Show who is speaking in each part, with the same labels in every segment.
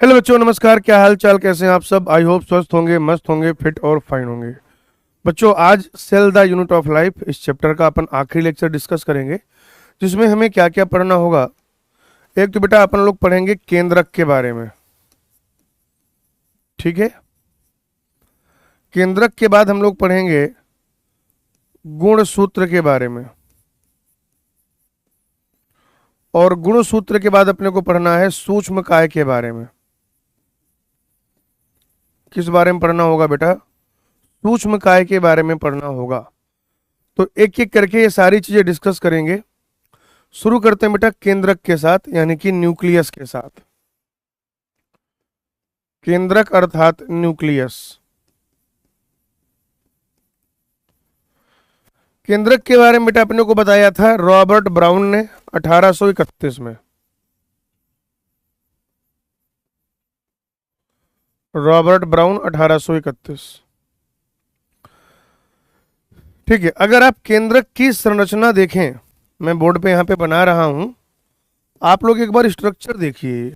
Speaker 1: Hello बच्चों, नमस्कार। क्या हाल चाल, कैसे हैं आप सब? आई होप स्वस्थ होंगे, मस्त होंगे, फिट और फाइन होंगे। बच्चों, आज cell the unit of life इस चैप्टर का अपन आखिरी लेक्चर डिस्कस करेंगे, जिसमें हमें क्या क्या पढ़ना होगा। एक तो बेटा अपन लोग पढ़ेंगे केंद्रक के बारे में, ठीक है। केंद्रक के बाद हम लोग पढ़ेंगे गुण सूत्र के बारे में, और गुण सूत्र के बाद अपने को पढ़ना है सूक्ष्म काय के बारे में। किस बारे में पढ़ना होगा बेटा? सूक्ष्म काय के बारे में पढ़ना होगा। तो एक एक करके ये सारी चीजें डिस्कस करेंगे। शुरू करते हैं बेटा केंद्रक के साथ, यानी कि न्यूक्लियस के साथ। केंद्रक अर्थात न्यूक्लियस। केंद्रक के बारे में बेटा अपने को बताया था रॉबर्ट ब्राउन ने 1831 में। Robert brown 1831। ठीक है। अगर आप केंद्रक की संरचना देखें, मैं बोर्ड पे यहां पे बना रहा हूं, आप लोग एक बार स्ट्रक्चर देखिए।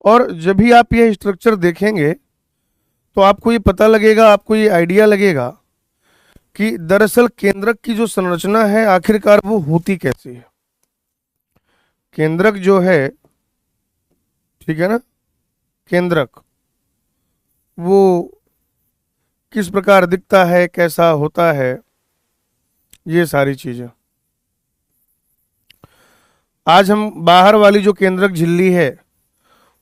Speaker 1: और जब भी आप यह स्ट्रक्चर देखेंगे तो आपको ये पता लगेगा, आपको ये आइडिया लगेगा कि दरअसल केंद्रक की जो संरचना है आखिरकार वो होती कैसी है। केंद्रक जो है, ठीक है ना, केंद्रक वो किस प्रकार दिखता है, कैसा होता है, ये सारी चीजें आज हम बाहर वाली जो केंद्रक झिल्ली है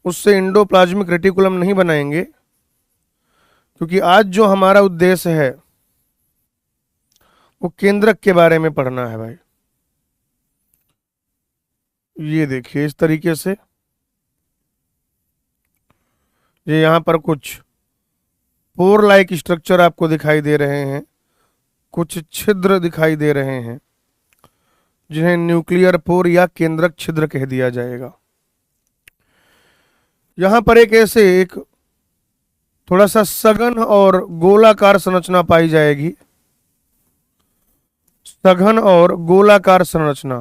Speaker 1: उससे इंडोप्लाज्मिक रेटिकुलम नहीं बनाएंगे, क्योंकि आज जो हमारा उद्देश्य है वो केंद्रक के बारे में पढ़ना है भाई। ये देखिए इस तरीके से, ये यहां पर कुछ पोर लाइक स्ट्रक्चर आपको दिखाई दे रहे हैं, कुछ छिद्र दिखाई दे रहे हैं, जिन्हें न्यूक्लियर पोर या केंद्रक छिद्र कह दिया जाएगा। यहां पर एक थोड़ा सा सघन और गोलाकार संरचना पाई जाएगी। सघन और गोलाकार संरचना।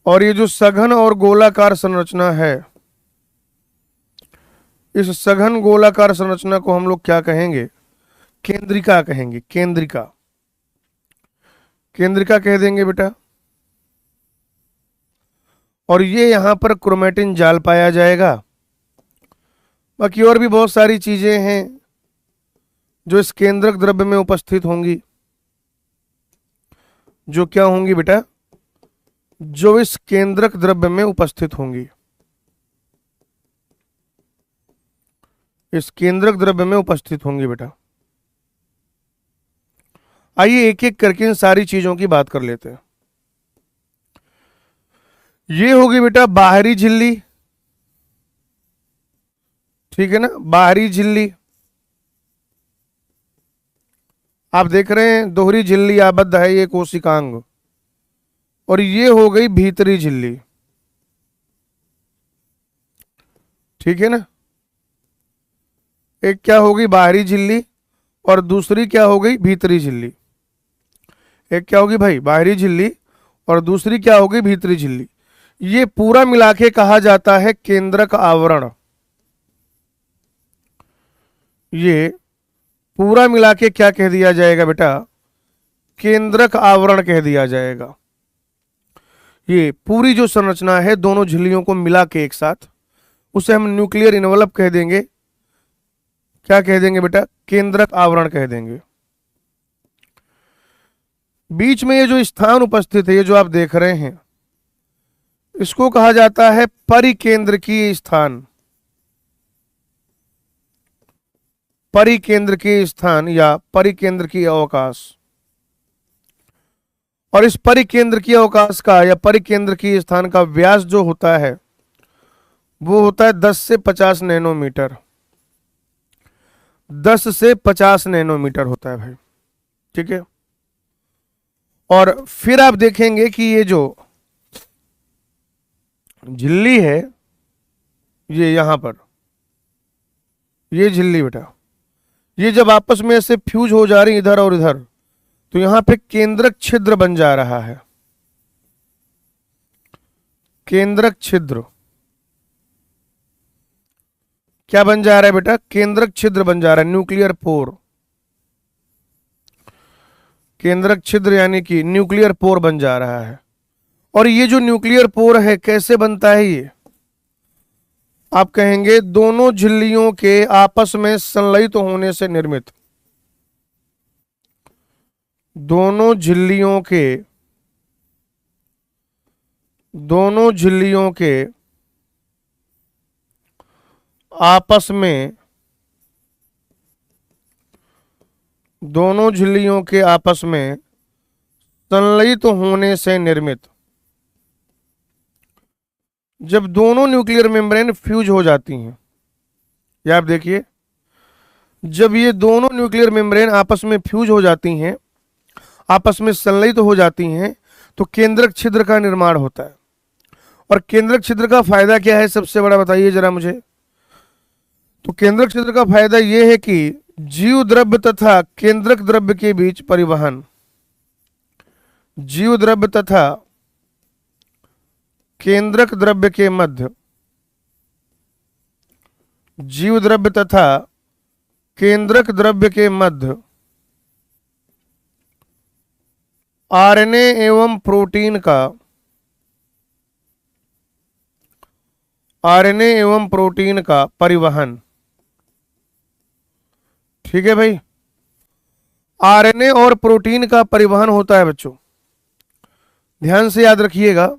Speaker 1: और ये जो सघन और गोलाकार संरचना है, इस सघन गोलाकार संरचना को हम लोग क्या कहेंगे? केंद्रिका कहेंगे। केंद्रिका, केंद्रिका कह देंगे बेटा। और ये यहां पर क्रोमेटिन जाल पाया जाएगा। बाकी और भी बहुत सारी चीजें हैं जो इस केंद्रक द्रव्य में उपस्थित होंगी। जो क्या होंगी बेटा? जो इस केंद्रक द्रव्य में उपस्थित होंगी, इस केंद्रक द्रव्य में उपस्थित होंगी बेटा। आइए एक एक करके इन सारी चीजों की बात कर लेते हैं। ये होगी बेटा बाहरी झिल्ली, ठीक है ना, बाहरी झिल्ली। आप देख रहे हैं दोहरी झिल्ली आबद्ध है ये कोशिकांग। और ये हो गई भीतरी झिल्ली, ठीक है ना। एक क्या होगी? बाहरी झिल्ली, और दूसरी क्या हो गई? भीतरी झिल्ली। एक क्या होगी भाई? बाहरी झिल्ली, और दूसरी क्या होगी? भीतरी झिल्ली। ये पूरा मिला के कहा जाता है केंद्रक आवरण। ये पूरा मिला के क्या कह दिया जाएगा बेटा? केंद्रक आवरण कह दिया जाएगा। ये पूरी जो संरचना है दोनों झिल्लियों को मिला के एक साथ, उसे हम न्यूक्लियर इनवलप कह देंगे। क्या कह देंगे बेटा? केंद्रक आवरण कह देंगे। बीच में ये जो स्थान उपस्थित है, ये जो आप देख रहे हैं, इसको कहा जाता है परिकेंद्रकीय स्थान। परिकेंद्रकीय स्थान या परिकेंद्रकीय अवकाश। और इस परिकेंद्रकीय अवकाश का या परिकेंद्रकीय स्थान का व्यास जो होता है वो होता है 10 से 50 नैनोमीटर। 10 से 50 नैनोमीटर होता है भाई, ठीक है। और फिर आप देखेंगे कि ये जो झिल्ली है, ये यहां पर, ये झिल्ली बेटा, ये जब आपस में ऐसे फ्यूज हो जा रही इधर और इधर, तो यहां पे केंद्रक छिद्र बन जा रहा है, केंद्रक छिद्र क्या बन जा रहा है बेटा? केंद्रक छिद्र बन जा रहा है, न्यूक्लियर पोर। केंद्रक छिद्र यानी कि न्यूक्लियर पोर बन जा रहा है। और ये जो न्यूक्लियर पोर है कैसे बनता है ये? आप कहेंगे दोनों झिल्लियों के आपस में संलयित होने से निर्मित। दोनों झिल्लियों के आपस में, दोनों झिल्लियों के आपस में संलयित होने से निर्मित। जब दोनों न्यूक्लियर मेम्ब्रेन फ्यूज हो जाती हैं, या आप देखिए जब ये दोनों न्यूक्लियर मेम्ब्रेन आपस में फ्यूज हो जाती हैं, आपस में संलयित हो जाती हैं, तो केंद्रक छिद्र का निर्माण होता है। और केंद्रक छिद्र का फायदा क्या है सबसे बड़ा, बताइए जरा मुझे। तो केंद्रक छिद्र का फायदा यह है कि जीव द्रव्य तथा केंद्रक द्रव्य के बीच परिवहन, जीव द्रव्य तथा केंद्रक द्रव्य के मध्य, जीव द्रव्य तथा केंद्रक द्रव्य के मध्य आरएनए एवं प्रोटीन का, आरएनए एवं प्रोटीन का परिवहन। ठीक है भाई, आरएनए और प्रोटीन का परिवहन होता है बच्चों, ध्यान से याद रखिएगा।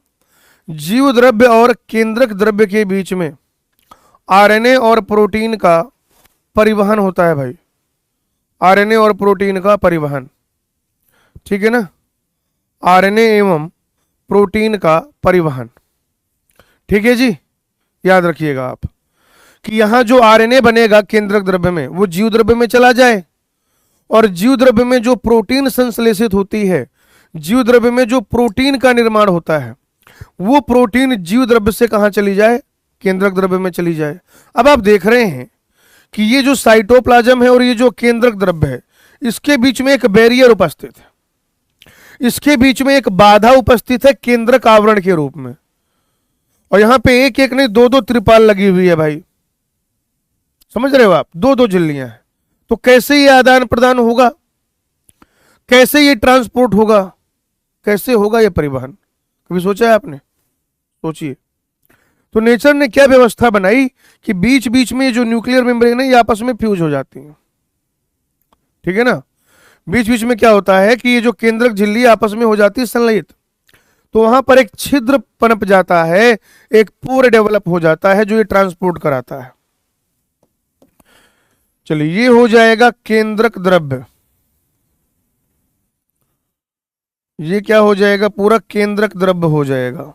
Speaker 1: जीव द्रव्य और केंद्रक द्रव्य के बीच में आरएनए और प्रोटीन का परिवहन होता है भाई, आरएनए और प्रोटीन का परिवहन। ठीक है ना, आरएनए एवं प्रोटीन का परिवहन। ठीक है जी, याद रखिएगा आप कि यहां जो आरएनए बनेगा केंद्रक द्रव्य में वो जीव द्रव्य में चला जाए, और जीव द्रव्य में जो प्रोटीन संश्लेषित होती है, जीव द्रव्य में जो प्रोटीन का निर्माण होता है, वो प्रोटीन जीव द्रव्य से कहां चली जाए? केंद्रक द्रव्य में चली जाए। अब आप देख रहे हैं कि ये जो साइटोप्लाज्म है और ये जो केंद्रक द्रव्य है, इसके बीच में एक बैरियर उपस्थित है, इसके बीच में एक बाधा उपस्थित है केंद्रक आवरण के रूप में। और यहां पे एक एक नहीं दो दो त्रिपाल लगी हुई है भाई, समझ रहे हो आप? दो दो झिल्लियां हैं। तो कैसे ये आदान प्रदान होगा, कैसे ये ट्रांसपोर्ट होगा, कैसे होगा ये परिवहन? कभी सोचा है आपने? सोचिए। तो नेचर ने क्या व्यवस्था बनाई कि बीच बीच में जो न्यूक्लियर मेम्ब्रेन है ये आपस में फ्यूज हो जाती हैं। ठीक है ना, बीच बीच में क्या होता है कि ये जो केंद्रक झिल्ली आपस में हो जाती है संलयित, तो वहां पर एक छिद्र पनप जाता है, एक पोर डेवलप हो जाता है जो ये ट्रांसपोर्ट कराता है। चलिए, ये हो जाएगा केंद्रक द्रव्य, ये क्या हो जाएगा? पूरा केंद्रक द्रव्य हो जाएगा।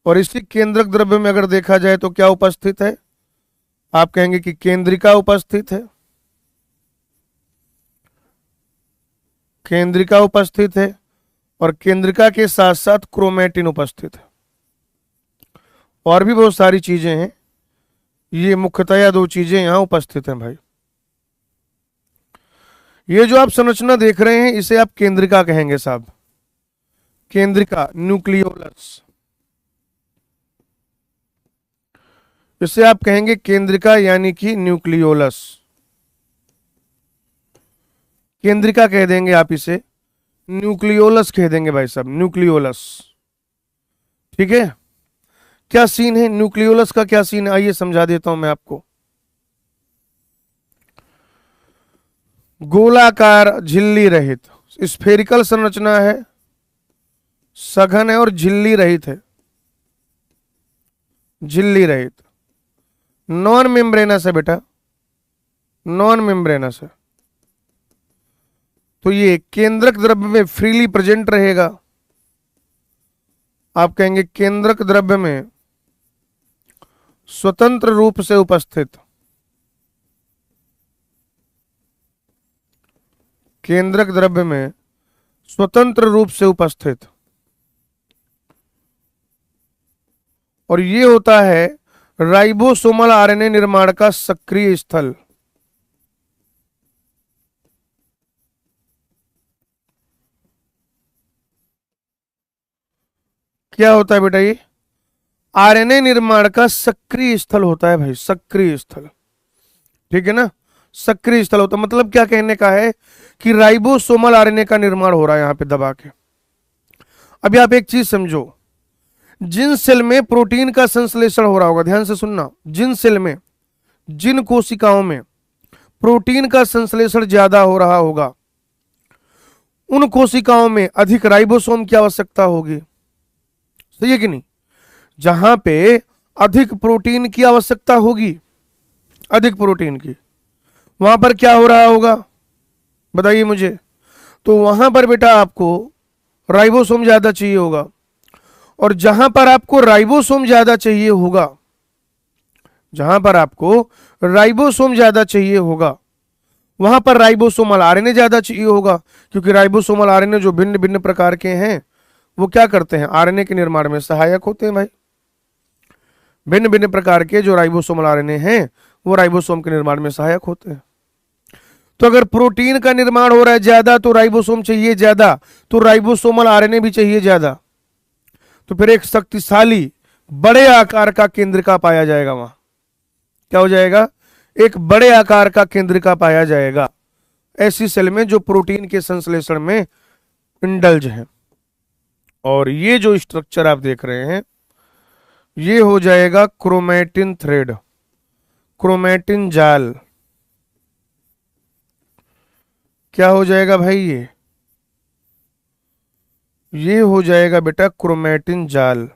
Speaker 1: और इसी केंद्रक द्रव्य में अगर देखा जाए तो क्या उपस्थित है? आप कहेंगे कि केंद्रिका उपस्थित है, केंद्रिका उपस्थित है, और केंद्रिका के साथ साथ क्रोमेटिन उपस्थित है। और भी बहुत सारी चीजें हैं, ये मुख्यतया दो चीजें यहां उपस्थित हैं भाई। ये जो आप संरचना देख रहे हैं इसे आप केंद्रिका कहेंगे साहब, केंद्रिका, न्यूक्लियोलस, इसे आप कहेंगे केंद्रिका यानी कि न्यूक्लियोलस, केंद्रिका कह देंगे आप इसे, न्यूक्लियोलस कह देंगे भाई साहब, न्यूक्लियोलस। ठीक है, क्या सीन है न्यूक्लियोलस का, क्या सीन है आइए समझा देता हूं मैं आपको। गोलाकार झिल्ली रहित स्फेरिकल संरचना है, सघन है और झिल्ली रहित है, झिल्ली रहित, नॉन मेम्ब्रेनस है बेटा, नॉन मेम्ब्रेनस है। तो ये केंद्रक द्रव्य में फ्रीली प्रेजेंट रहेगा। आप कहेंगे केंद्रक द्रव्य में स्वतंत्र रूप से उपस्थित, केंद्रक द्रव्य में स्वतंत्र रूप से उपस्थित। और ये होता है राइबोसोमल आरएनए निर्माण का सक्रिय स्थल। क्या होता है बेटा, ये आरएनए निर्माण का सक्रिय स्थल होता है भाई, सक्रिय स्थल। ठीक है ना, सक्रिय स्थल होता मतलब क्या कहने का है कि राइबोसोमल आरएनए का निर्माण हो रहा है यहां पे दबा के। अभी आप एक चीज समझो, जिन सेल में प्रोटीन का संश्लेषण हो रहा होगा, ध्यान से सुनना, जिन सेल में, जिन कोशिकाओं में प्रोटीन का संश्लेषण ज्यादा हो रहा होगा, उन कोशिकाओं में अधिक राइबोसोम की आवश्यकता होगी। सही है कि नहीं? जहां पे अधिक प्रोटीन की आवश्यकता होगी, अधिक प्रोटीन की, वहां पर क्या हो रहा होगा बताइए मुझे? तो वहां पर बेटा आपको राइबोसोम ज्यादा चाहिए होगा, और जहां पर आपको राइबोसोम ज्यादा चाहिए होगा, जहां पर आपको राइबोसोम ज्यादा चाहिए होगा, वहां पर राइबोसोमल आरएनए ज्यादा चाहिए होगा, क्योंकि राइबोसोमल आरएनए जो भिन्न भिन्न प्रकार के हैं वो क्या करते हैं, आरएनए के निर्माण में सहायक होते हैं भाई। भिन्न भिन्न प्रकार के जो राइबोसोमल आरएनए हैं वो राइबोसोम के निर्माण में सहायक होते हैं। तो अगर प्रोटीन का निर्माण हो रहा है ज्यादा तो राइबोसोम चाहिए ज्यादा, तो राइबोसोमल आरएनए भी चाहिए ज्यादा, तो फिर एक शक्तिशाली बड़े आकार का केंद्रिका पाया जाएगा वहां। क्या हो जाएगा? एक बड़े आकार का केंद्रिका पाया जाएगा ऐसी सेल में जो प्रोटीन के संश्लेषण में इंडल्ज है। और ये जो स्ट्रक्चर आप देख रहे हैं ये हो जाएगा क्रोमैटिन थ्रेड, क्रोमैटिन जाल। क्या हो जाएगा भाई? ये हो जाएगा बेटा क्रोमैटिन जाल।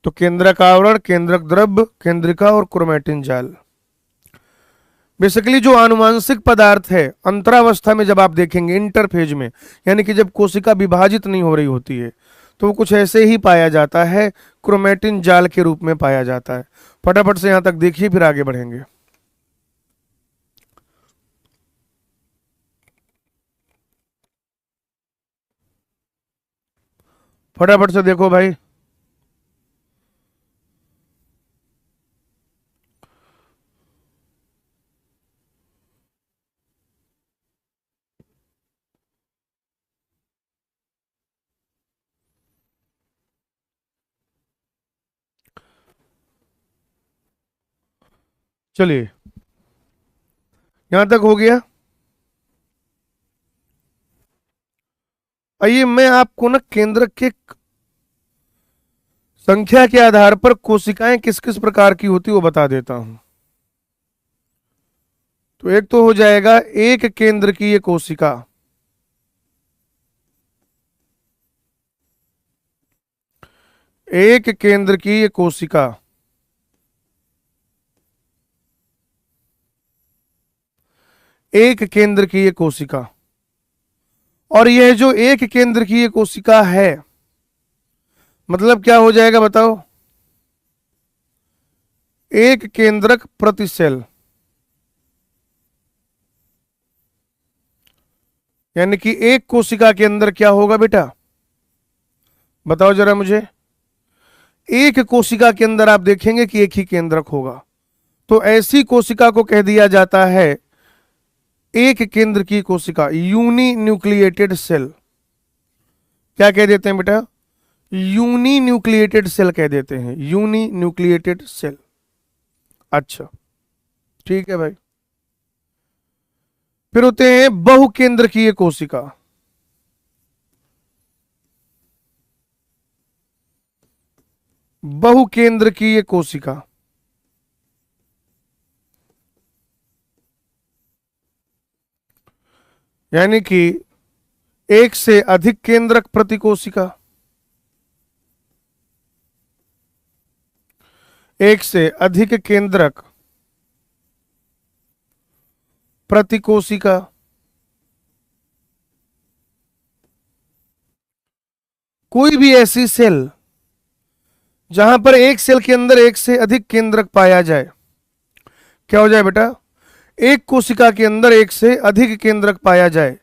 Speaker 1: तो केंद्रक आवरण, केंद्रक द्रव्य, केंद्रिका और क्रोमैटिन जाल बेसिकली जो आनुवांशिक पदार्थ है अंतरावस्था में जब आप देखेंगे इंटरफेज में, यानी कि जब कोशिका विभाजित नहीं हो रही होती है, तो वो कुछ ऐसे ही पाया जाता है, क्रोमैटिन जाल के रूप में पाया जाता है। फटाफट से यहां तक देखिए फिर आगे बढ़ेंगे। फटाफट से देखो भाई। चलिए यहां तक हो गया। आइए मैं आपको ना केंद्रक के संख्या के आधार पर कोशिकाएं किस किस प्रकार की होती वो बता देता हूं। तो एक तो हो जाएगा एक केंद्र की ये कोशिका, एक केंद्र की ये कोशिका, एक केंद्र की ये कोशिका। और यह जो एक केंद्र की ये कोशिका है मतलब क्या हो जाएगा बताओ? एक केंद्रक प्रति सेल, यानी कि एक कोशिका के अंदर क्या होगा बेटा बताओ जरा मुझे? एक कोशिका के अंदर आप देखेंगे कि एक ही केंद्रक होगा, तो ऐसी कोशिका को कह दिया जाता है एक केंद्र की कोशिका, यूनी न्यूक्लिएटेड सेल। क्या कह देते हैं बेटा? यूनी न्यूक्लिएटेड सेल कह देते हैं, यूनी न्यूक्लिएटेड सेल। अच्छा ठीक है भाई। फिर होते हैं बहुकेंद्र की ये कोशिका, बहुकेंद्र की ये कोशिका, यानी कि एक से अधिक केंद्रक प्रति कोशिका, एक से अधिक केंद्रक प्रति कोशिका। कोई भी ऐसी सेल जहां पर एक सेल के अंदर एक से अधिक केंद्रक पाया जाए, क्या हो जाए बेटा? एक कोशिका के अंदर एक से अधिक केंद्रक पाया जाए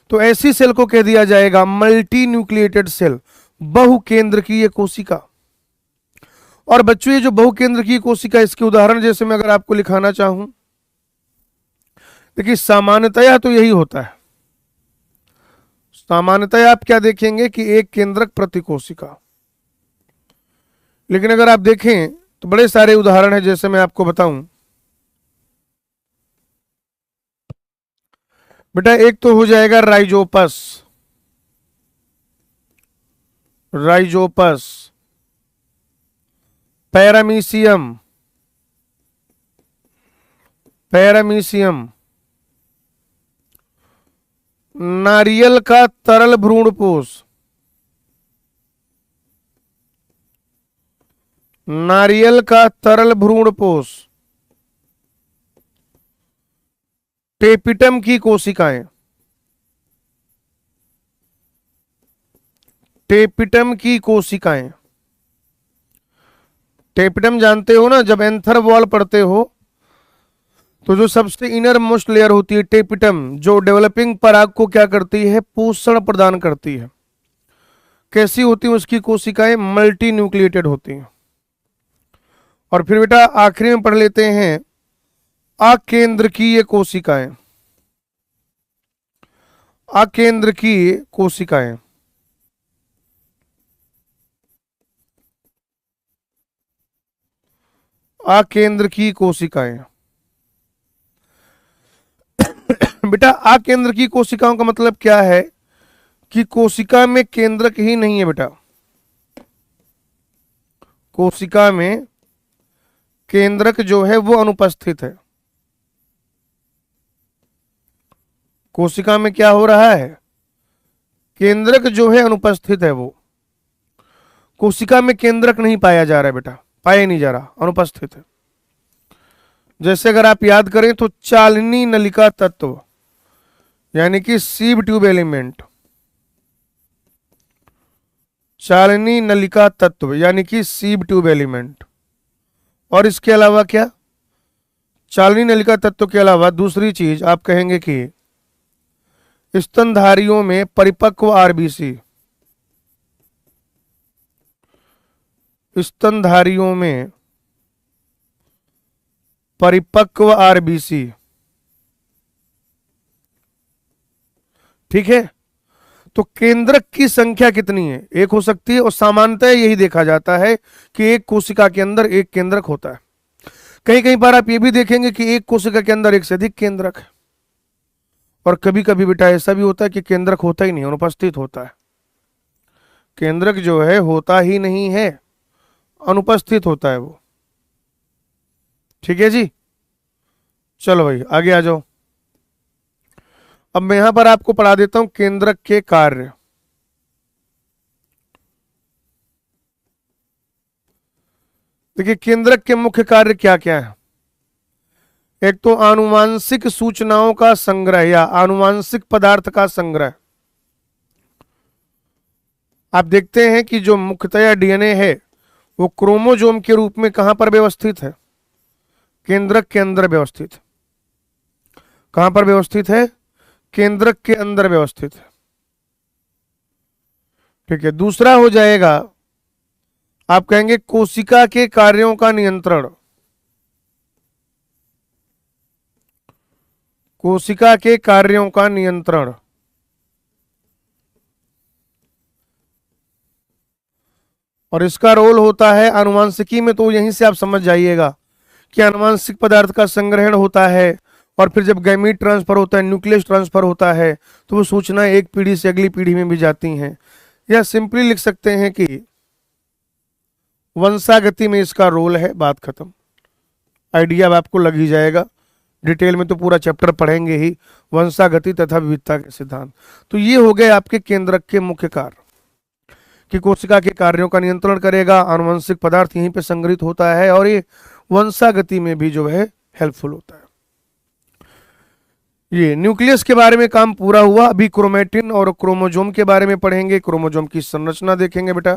Speaker 1: तो ऐसी सेल को कह दिया जाएगा मल्टी न्यूक्लिएटेड सेल, बहुकेंद्र की ये कोशिका। और बच्चों ये जो बहुकेंद्र की कोशिका, इसके उदाहरण जैसे मैं अगर आपको लिखाना चाहूं, देखिए सामान्यतया तो यही होता है, सामान्यतः आप क्या देखेंगे कि एक केंद्रक प्रति कोशिका, लेकिन अगर आप देखें तो बड़े सारे उदाहरण हैं, जैसे मैं आपको बताऊं बेटा। एक तो हो जाएगा राइजोपस, राइजोपस, पैरामीशियम, पैरामीशियम, नारियल का तरल भ्रूणपोष, नारियल का तरल भ्रूणपोष, टेपिटम की कोशिकाएं, टेपिटम की कोशिकाएं। टेपिटम जानते हो ना, जब एंथर वॉल पढ़ते हो तो जो सबसे इनर मोस्ट लेयर होती है टेपिटम, जो डेवलपिंग पराग को क्या करती है, पोषण प्रदान करती है। कैसी होती है उसकी कोशिकाएं? मल्टी न्यूक्लिएटेड होती हैं। और फिर बेटा आखिरी में पढ़ लेते हैं अकेंद्रकीय कोशिकाएं, अकेंद्रकीय कोशिकाएं। अकेंद्रकीय कोशिकाएं बेटा अकेंद्रकीय कोशिकाओं का मतलब क्या है कि कोशिका में केंद्रक ही नहीं है बेटा, कोशिका में केंद्रक जो है वो अनुपस्थित है। कोशिका में क्या हो रहा है? केंद्रक जो है अनुपस्थित है। वो कोशिका में केंद्रक नहीं पाया जा रहा है बेटा, पाया नहीं जा रहा, अनुपस्थित है। जैसे अगर आप याद करें तो चालनी नलिका तत्व यानी कि सीब ट्यूब एलिमेंट, चालनी नलिका तत्व यानी कि सीब ट्यूब एलिमेंट। और इसके अलावा क्या? चालनी नलिका तत्व के अलावा दूसरी चीज आप कहेंगे कि स्तनधारियों में परिपक्व आरबीसी, स्तनधारियों में परिपक्व आरबीसी। ठीक है, तो केंद्रक की संख्या कितनी है? एक हो सकती है, और सामान्यतः यही देखा जाता है कि एक कोशिका के अंदर एक केंद्रक होता है। कहीं कहीं पर आप ये भी देखेंगे कि एक कोशिका के अंदर एक से अधिक केंद्रक है। और कभी कभी बेटा ऐसा भी होता है कि केंद्रक होता ही नहीं, अनुपस्थित होता है। केंद्रक जो है होता ही नहीं है, अनुपस्थित होता है वो। ठीक है जी, चलो भाई आगे आ जाओ। अब मैं यहां पर आपको पढ़ा देता हूं केंद्रक के कार्य। देखिए केंद्रक के मुख्य कार्य क्या क्या है। एक तो आनुवांशिक सूचनाओं का संग्रह या आनुवांशिक पदार्थ का संग्रह। आप देखते हैं कि जो मुख्यतया डीएनए है वो क्रोमोजोम के रूप में कहां पर व्यवस्थित है? केंद्रक के अंदर व्यवस्थित। कहां पर व्यवस्थित है? केंद्रक के अंदर व्यवस्थित है। ठीक है, दूसरा हो जाएगा आप कहेंगे कोशिका के कार्यों का नियंत्रण। कोशिका के कार्यों का नियंत्रण। और इसका रोल होता है आनुवांशिकी में, तो यहीं से आप समझ जाइएगा कि आनुवांशिक पदार्थ का संग्रहण होता है। और फिर जब गैमीट ट्रांसफर होता है, न्यूक्लियस ट्रांसफर होता है, तो वो सूचनाएं एक पीढ़ी से अगली पीढ़ी में भी जाती हैं। या सिंपली लिख सकते हैं कि वंशागति में इसका रोल है। बात खत्म। आइडिया अब आपको लग ही जाएगा। डिटेल में तो पूरा चैप्टर पढ़ेंगे ही, वंशागति तथा विविधता के सिद्धांत। तो ये हो गए आपके केंद्रक के मुख्य कार्य कि कोशिका के कार्यों का नियंत्रण करेगा, आनुवंशिक पदार्थ यहीं पे संग्रहित होता है, और ये वंशागति में भी जो है हेल्पफुल होता है। ये न्यूक्लियस के बारे में काम पूरा हुआ। अभी क्रोमेटिन और क्रोमोजोम के बारे में पढ़ेंगे। क्रोमोजोम की संरचना देखेंगे बेटा।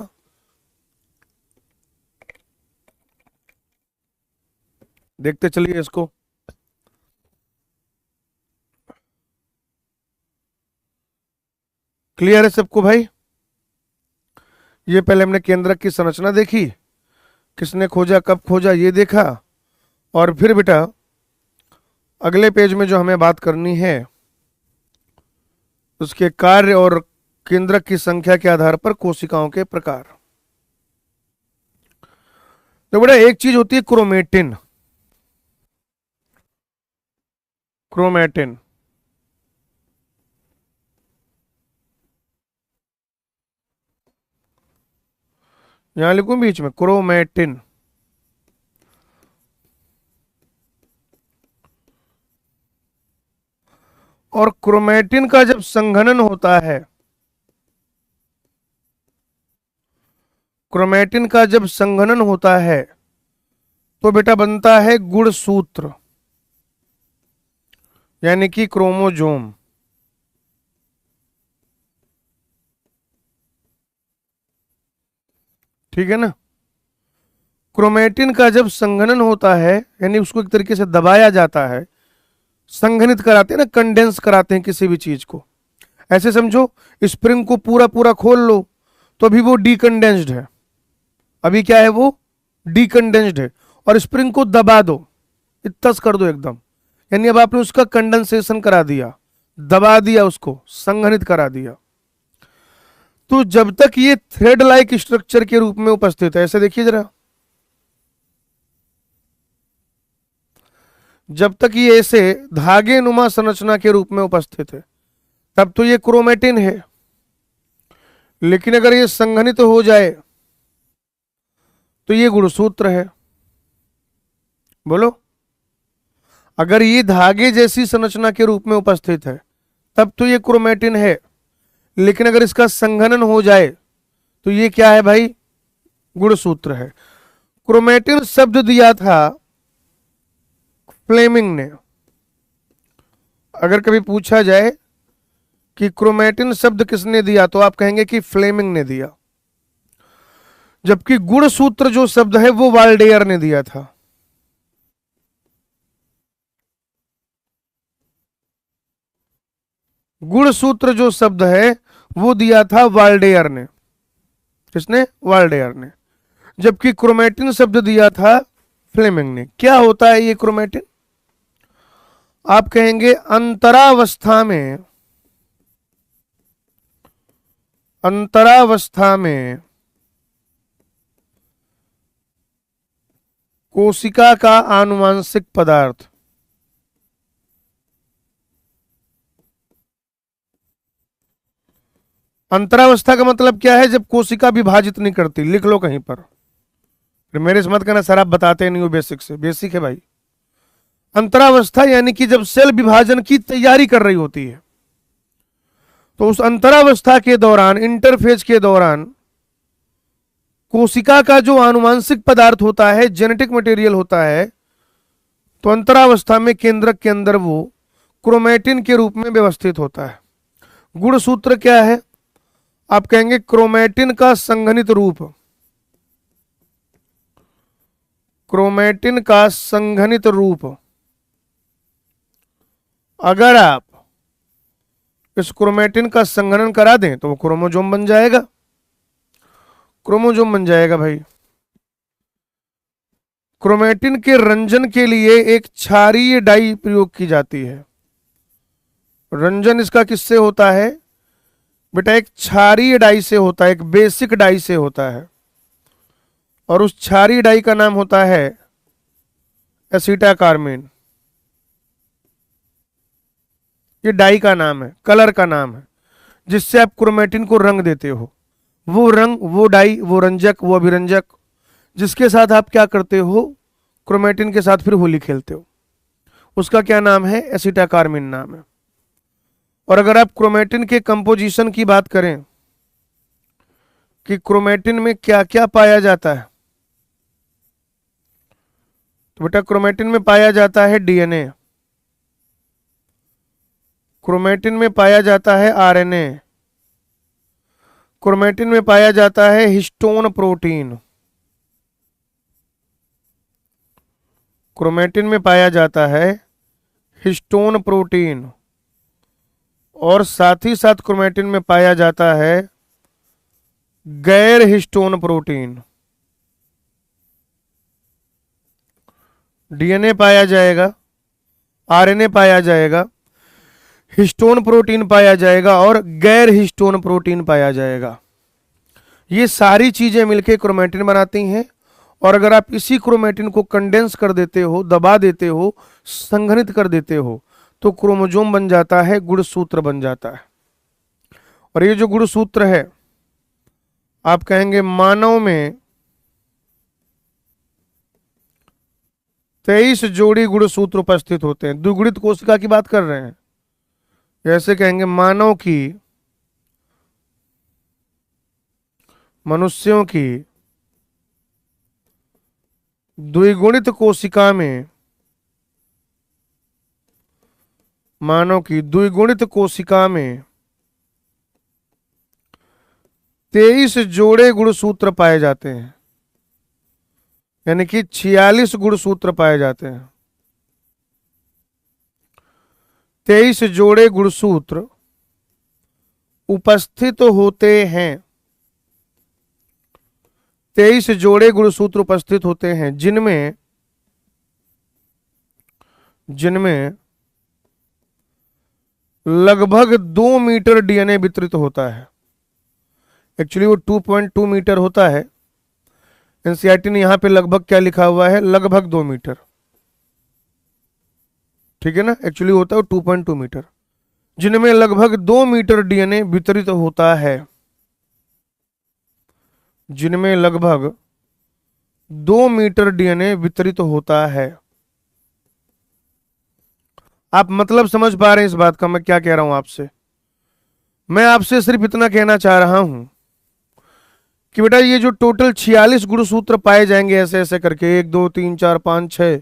Speaker 1: देखते चलिए इसको। क्लियर है सबको भाई? ये पहले हमने केंद्रक की संरचना देखी, किसने खोजा, कब खोजा, ये देखा। और फिर बेटा अगले पेज में जो हमें बात करनी है उसके कार्य और केंद्रक की संख्या के आधार पर कोशिकाओं के प्रकार। तो बेटा एक चीज होती है क्रोमेटिन। क्रोमेटिन यहां लिखूं बीच में, क्रोमेटिन। और क्रोमेटिन का जब संघनन होता है, क्रोमेटिन का जब संघनन होता है तो बेटा बनता है गुणसूत्र, यानी कि क्रोमोजोम। ठीक है ना। क्रोमेटिन का जब संघनन होता है, यानी उसको एक तरीके से दबाया जाता है, संघनित कराते हैं ना, कंडेंस कराते हैं किसी भी चीज को। ऐसे समझो, स्प्रिंग को पूरा पूरा खोल लो तो अभी वो डीकंडेंस्ड है, अभी क्या है वो डीकंडेंस्ड है। और स्प्रिंग को दबा दो, इत्तस कर दो एकदम, यानी अब आपने उसका कंडेंसेशन करा दिया, दबा दिया, उसको संघनित करा दिया। तो जब तक ये थ्रेड लाइक स्ट्रक्चर के रूप में उपस्थित है, ऐसे देखिए जरा, जब तक ये ऐसे धागे नुमा संरचना के रूप में उपस्थित है तब तो ये क्रोमेटिन है। लेकिन अगर ये संघनित हो जाए तो ये गुणसूत्र है। बोलो, अगर ये धागे जैसी संरचना के रूप में उपस्थित है तब तो ये क्रोमेटिन है, लेकिन अगर इसका संघनन हो जाए तो ये क्या है भाई, गुणसूत्र है। क्रोमेटिन शब्द दिया था फ्लेमिंग ने। अगर कभी पूछा जाए कि क्रोमेटिन शब्द किसने दिया तो आप कहेंगे कि फ्लेमिंग ने दिया, जबकि गुणसूत्र जो शब्द है वो वाल्डेयर ने दिया था। गुणसूत्र जो शब्द है वो दिया था वाल्डेयर ने। किसने? वाल्डेयर ने। जबकि क्रोमेटिन शब्द दिया था फ्लेमिंग ने। क्या होता है ये क्रोमेटिन? आप कहेंगे अंतरावस्था में, अंतरावस्था में कोशिका का आनुवांशिक पदार्थ। अंतरावस्था का मतलब क्या है? जब कोशिका विभाजित नहीं करती। लिख लो कहीं पर, फिर मेरे से मत कहना सर आप बताते नहीं हो बेसिक से। बेसिक है भाई। अंतरावस्था यानी कि जब सेल विभाजन की तैयारी कर रही होती है, तो उस अंतरावस्था के दौरान, इंटरफेज के दौरान, कोशिका का जो आनुवांशिक पदार्थ होता है, जेनेटिक मटेरियल होता है, तो अंतरावस्था में केंद्रक के अंदर वो क्रोमेटिन के रूप में व्यवस्थित होता है। गुणसूत्र क्या है? आप कहेंगे क्रोमेटिन का संघनित रूप। क्रोमेटिन का संघनित रूप। अगर आप इस क्रोमेटिन का संघनन करा दें तो वो क्रोमोजोम बन जाएगा। क्रोमोजोम बन जाएगा भाई। क्रोमेटिन के रंजन के लिए एक क्षारीय डाई प्रयोग की जाती है। रंजन इसका किससे होता है बेटा? एक क्षारीय डाई से होता है, एक बेसिक डाई से होता है, और उस क्षारीय डाई का नाम होता है एसिटाकार्मिन। ये डाई का नाम है, कलर का नाम है, जिससे आप क्रोमेटिन को रंग देते हो। वो रंग, वो डाई, वो रंजक, वो अभिरंजक, जिसके साथ आप क्या करते हो? क्रोमेटिन के साथ फिर होली खेलते हो। उसका क्या नाम है? एसिटाकार्मिन नाम है। और अगर आप क्रोमेटिन के कंपोजिशन की बात करें कि क्रोमेटिन में क्या क्या पाया जाता है, तो बेटा क्रोमेटिन में पाया जाता है डीएनए, क्रोमेटिन में पाया जाता है आरएनए, क्रोमेटिन में पाया जाता है हिस्टोन प्रोटीन, क्रोमेटिन में पाया जाता है हिस्टोन प्रोटीन, और साथ ही साथ क्रोमेटिन में पाया जाता है गैर हिस्टोन प्रोटीन। डीएनए पाया जाएगा, आरएनए पाया जाएगा, हिस्टोन प्रोटीन पाया जाएगा और गैर हिस्टोन प्रोटीन पाया जाएगा। ये सारी चीजें मिलकर क्रोमैटिन बनाती हैं। और अगर आप इसी क्रोमैटिन को कंडेंस कर देते हो, दबा देते हो, संघनित कर देते हो, तो क्रोमोजोम बन जाता है, गुणसूत्र बन जाता है। और ये जो गुणसूत्र है, आप कहेंगे मानव में 23 जोड़ी गुणसूत्र उपस्थित होते हैं। द्विगुणित कोशिका की बात कर रहे हैं। जैसे कहेंगे मानव की, मनुष्यों की द्विगुणित कोशिका में, मानव की द्विगुणित कोशिका में 23 जोड़े गुणसूत्र पाए जाते हैं, यानी कि 46 गुणसूत्र पाए जाते हैं। 23 जोड़े गुणसूत्र उपस्थित होते हैं। 23 जोड़े गुणसूत्र उपस्थित होते हैं, जिनमें लगभग 2 मीटर डीएनए वितरित होता है। एक्चुअली वो 2.2 मीटर होता है। एनसीईआरटी ने यहां पे लगभग क्या लिखा हुआ है, लगभग 2 मीटर, ठीक है ना। एक्चुअली होता है 2.2 मीटर, जिनमें लगभग 2 मीटर डीएनए वितरित होता है, जिनमें लगभग 2 मीटर डीएनए वितरित होता है। आप मतलब समझ पा रहे हैं इस बात का, मैं क्या कह रहा हूं आपसे। मैं आपसे सिर्फ इतना कहना चाह रहा हूं कि बेटा ये जो टोटल 46 गुणसूत्र पाए जाएंगे ऐसे ऐसे करके, 1 2 3 4 5 6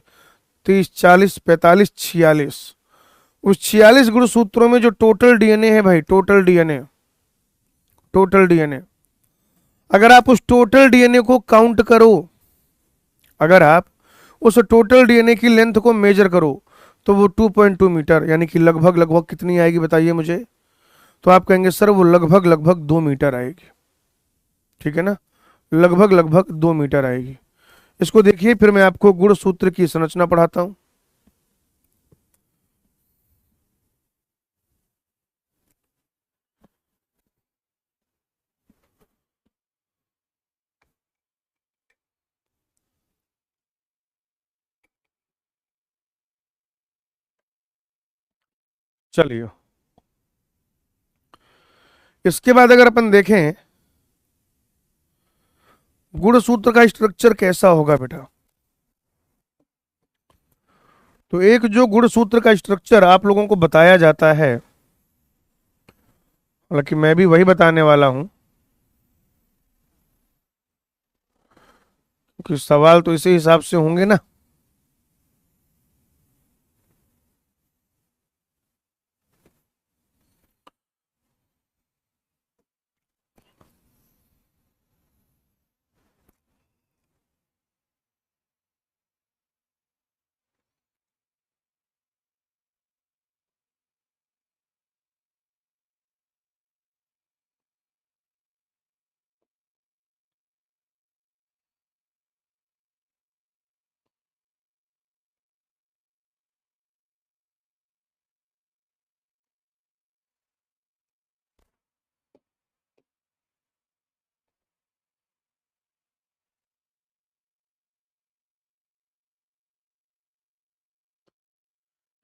Speaker 1: 30 40 45 46, उस 46 गुणसूत्रों में जो टोटल डीएनए है भाई, टोटल डीएनए, अगर आप उस टोटल डीएनए को काउंट करो, अगर आप उस टोटल डीएनए की लेंथ को मेजर करो, तो वो 2.2 मीटर, यानी कि लगभग कितनी आएगी बताइए मुझे। तो आप कहेंगे सर वो लगभग 2 मीटर आएगी, ठीक है ना, लगभग 2 मीटर आएगी। इसको देखिए, फिर मैं आपको गुणसूत्र की संरचना पढ़ाता हूं। चलिए, इसके बाद अगर अपन देखें गुणसूत्र का स्ट्रक्चर कैसा होगा बेटा, तो एक जो गुणसूत्र का स्ट्रक्चर आप लोगों को बताया जाता है, हालांकि मैं भी वही बताने वाला हूं, कि सवाल तो इसी हिसाब से होंगे ना।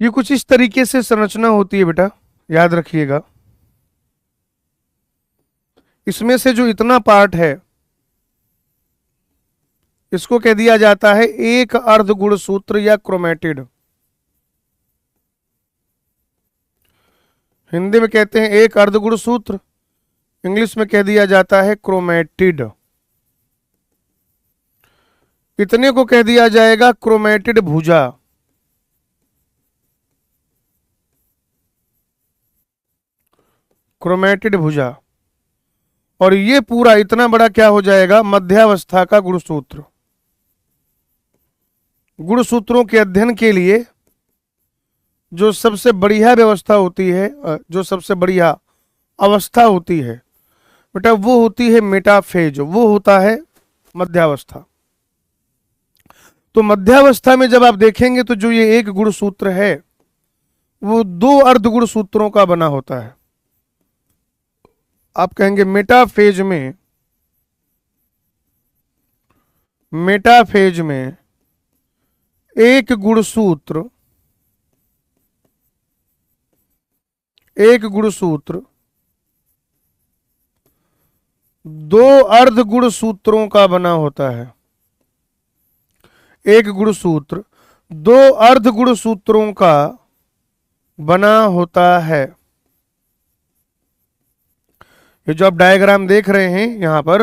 Speaker 1: ये कुछ इस तरीके से संरचना होती है बेटा, याद रखिएगा। इसमें से जो इतना पार्ट है, इसको कह दिया जाता है एक अर्ध गुणसूत्र या क्रोमैटिड। हिंदी में कहते हैं एक अर्ध गुणसूत्र, इंग्लिश में कह दिया जाता है क्रोमैटिड। इतने को कह दिया जाएगा क्रोमैटिड भुजा। क्रोमैटिड भुजा। और ये पूरा इतना बड़ा क्या हो जाएगा, मध्यावस्था का गुणसूत्र। गुणसूत्रों के अध्ययन के लिए जो सबसे बढ़िया व्यवस्था होती है, जो सबसे बढ़िया अवस्था होती है बेटा, वो होती है मेटाफेज, वो होता है मध्यावस्था। तो मध्यावस्था में जब आप देखेंगे तो जो ये एक गुणसूत्र है वो दो अर्धगुण सूत्रों का बना होता है। आप कहेंगे मेटाफेज में एक गुणसूत्र दो अर्ध गुण सूत्रों का बना होता है। एक गुणसूत्र दो अर्ध गुण सूत्रों का बना होता है। ये जो आप डायग्राम देख रहे हैं यहां पर,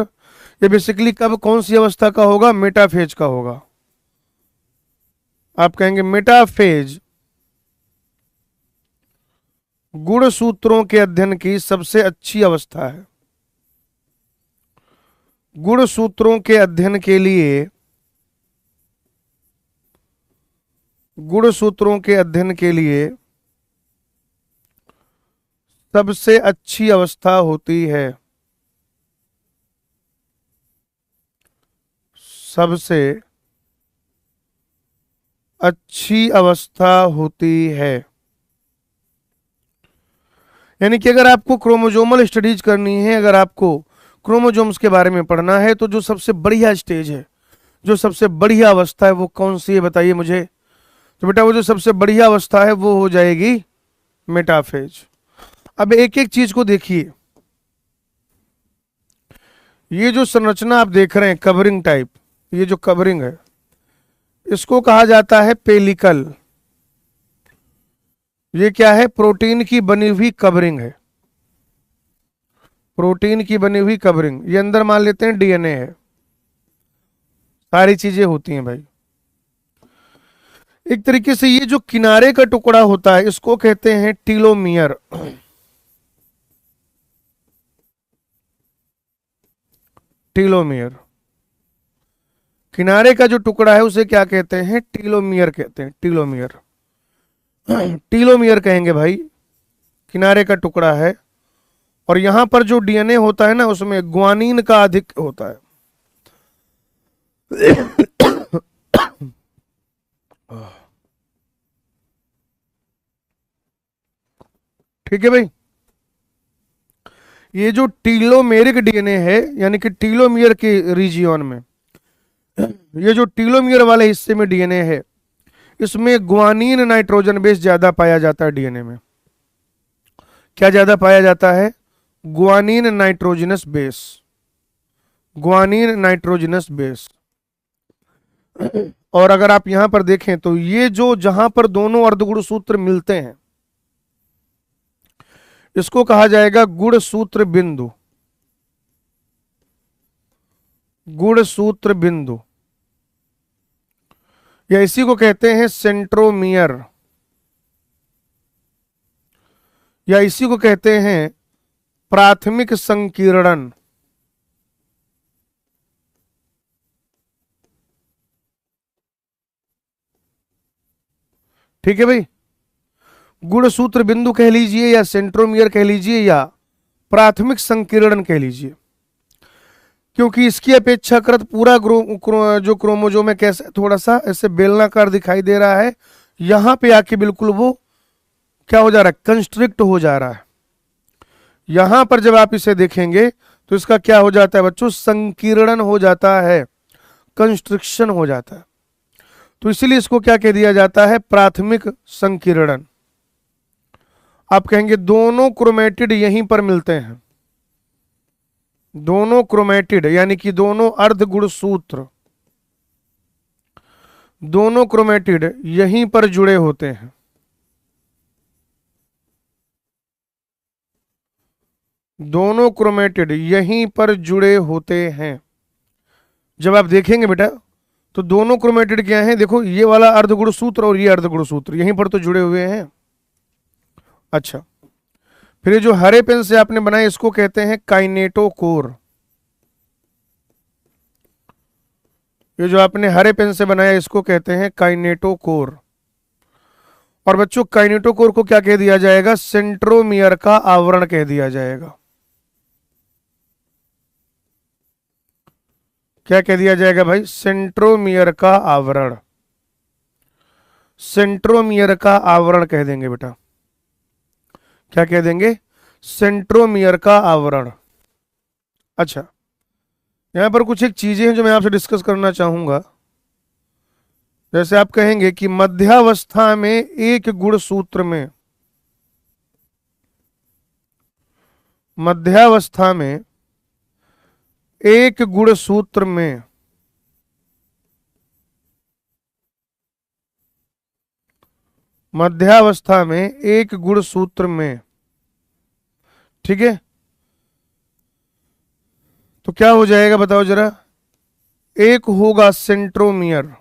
Speaker 1: ये बेसिकली कब कौन सी अवस्था का होगा? मेटाफेज का होगा। आप कहेंगे मेटाफेज गुण सूत्रों के अध्ययन की सबसे अच्छी अवस्था है। गुण सूत्रों के अध्ययन के लिए सबसे अच्छी अवस्था होती है। सबसे अच्छी अवस्था होती है। यानी कि अगर आपको क्रोमोजोमल स्टडीज करनी है, अगर आपको क्रोमोजोम्स के बारे में पढ़ना है, तो जो सबसे बढ़िया स्टेज है, जो सबसे बढ़िया अवस्था है, वो कौन सी है बताइए मुझे। तो बेटा वो जो सबसे बढ़िया अवस्था है वो हो जाएगी मेटाफेज। अब एक एक चीज को देखिए। ये जो संरचना आप देख रहे हैं कवरिंग टाइप, ये जो कवरिंग है इसको कहा जाता है पेलिकल। ये क्या है? प्रोटीन की बनी हुई कवरिंग है। प्रोटीन की बनी हुई कवरिंग। ये अंदर मान लेते हैं डीएनए है, सारी चीजें होती हैं भाई। एक तरीके से ये जो किनारे का टुकड़ा होता है इसको कहते हैं टीलोमियर। टीलोमियर, किनारे का जो टुकड़ा है उसे क्या कहते हैं? टीलोमियर कहते हैं। टीलोमियर, टीलोमियर कहेंगे भाई, किनारे का टुकड़ा है। और यहां पर जो डीएनए होता है ना, उसमें ग्वानिन का अधिक होता है। ठीक है भाई। ये जो टीलोमेरिक डीएनए है, यानी कि टीलोमियर के रीजियन में, ये जो टीलोमियर वाले हिस्से में डीएनए है, इसमें ग्वानिन नाइट्रोजन बेस ज्यादा पाया जाता है। डीएनए में क्या ज्यादा पाया जाता है? Guanine nitrogenous base. Guanine nitrogenous base. और अगर आप यहां पर देखें तो ये जो जहां पर दोनों अर्धगुण सूत्र मिलते हैं इसको कहा जाएगा गुणसूत्र बिंदु। गुणसूत्र बिंदु, या इसी को कहते हैं सेंट्रोमियर, या इसी को कहते हैं प्राथमिक संकीर्णन। ठीक है भाई। गुणसूत्र बिंदु कह लीजिए, या सेंट्रोमियर कह लीजिए, या प्राथमिक संकीर्णन कह लीजिए, क्योंकि इसकी अपेक्षाकृत पूरा जो क्रोमोजोम है कैसे थोड़ा सा ऐसे बेलनाकार दिखाई दे रहा है। यहां पे आके बिल्कुल वो क्या हो जा रहा है? कंस्ट्रिक्ट हो जा रहा है। यहां पर जब आप इसे देखेंगे तो इसका क्या हो जाता है बच्चों? संकीर्णन हो जाता है, कंस्ट्रिक्शन हो जाता है। तो इसलिए इसको क्या कह दिया जाता है? प्राथमिक संकीर्णन। आप कहेंगे दोनों क्रोमेटिड यहीं पर मिलते हैं। दोनों क्रोमेटिड यानी कि दोनों अर्धगुणसूत्र, दोनों क्रोमेटिड यहीं पर जुड़े होते हैं। दोनों क्रोमेटिड यहीं पर जुड़े होते हैं। जब आप देखेंगे बेटा तो दोनों क्रोमेटिड क्या हैं? देखो ये वाला अर्धगुणसूत्र और ये अर्धगुणसूत्र यहीं पर तो जुड़े हुए हैं। अच्छा, फिर ये जो हरे पेन से आपने बनाया इसको कहते हैं काइनेटोकोर। ये जो आपने हरे पेन से बनाया इसको कहते हैं काइनेटोकोर। और बच्चों काइनेटोकोर को क्या कह दिया जाएगा? सेंट्रोमियर का आवरण कह दिया जाएगा। क्या कह दिया जाएगा भाई? सेंट्रोमियर का आवरण। सेंट्रोमियर का आवरण कह देंगे बेटा। क्या कह देंगे? सेंट्रोमियर का आवरण। अच्छा, यहां पर कुछ एक चीजें हैं जो मैं आपसे डिस्कस करना चाहूंगा। जैसे आप कहेंगे कि मध्यावस्था में एक गुणसूत्र में, मध्यावस्था में एक गुणसूत्र में मध्यावस्था में एक गुणसूत्र में, ठीक है, तो क्या हो जाएगा बताओ जरा? एक होगा सेंट्रोमियर,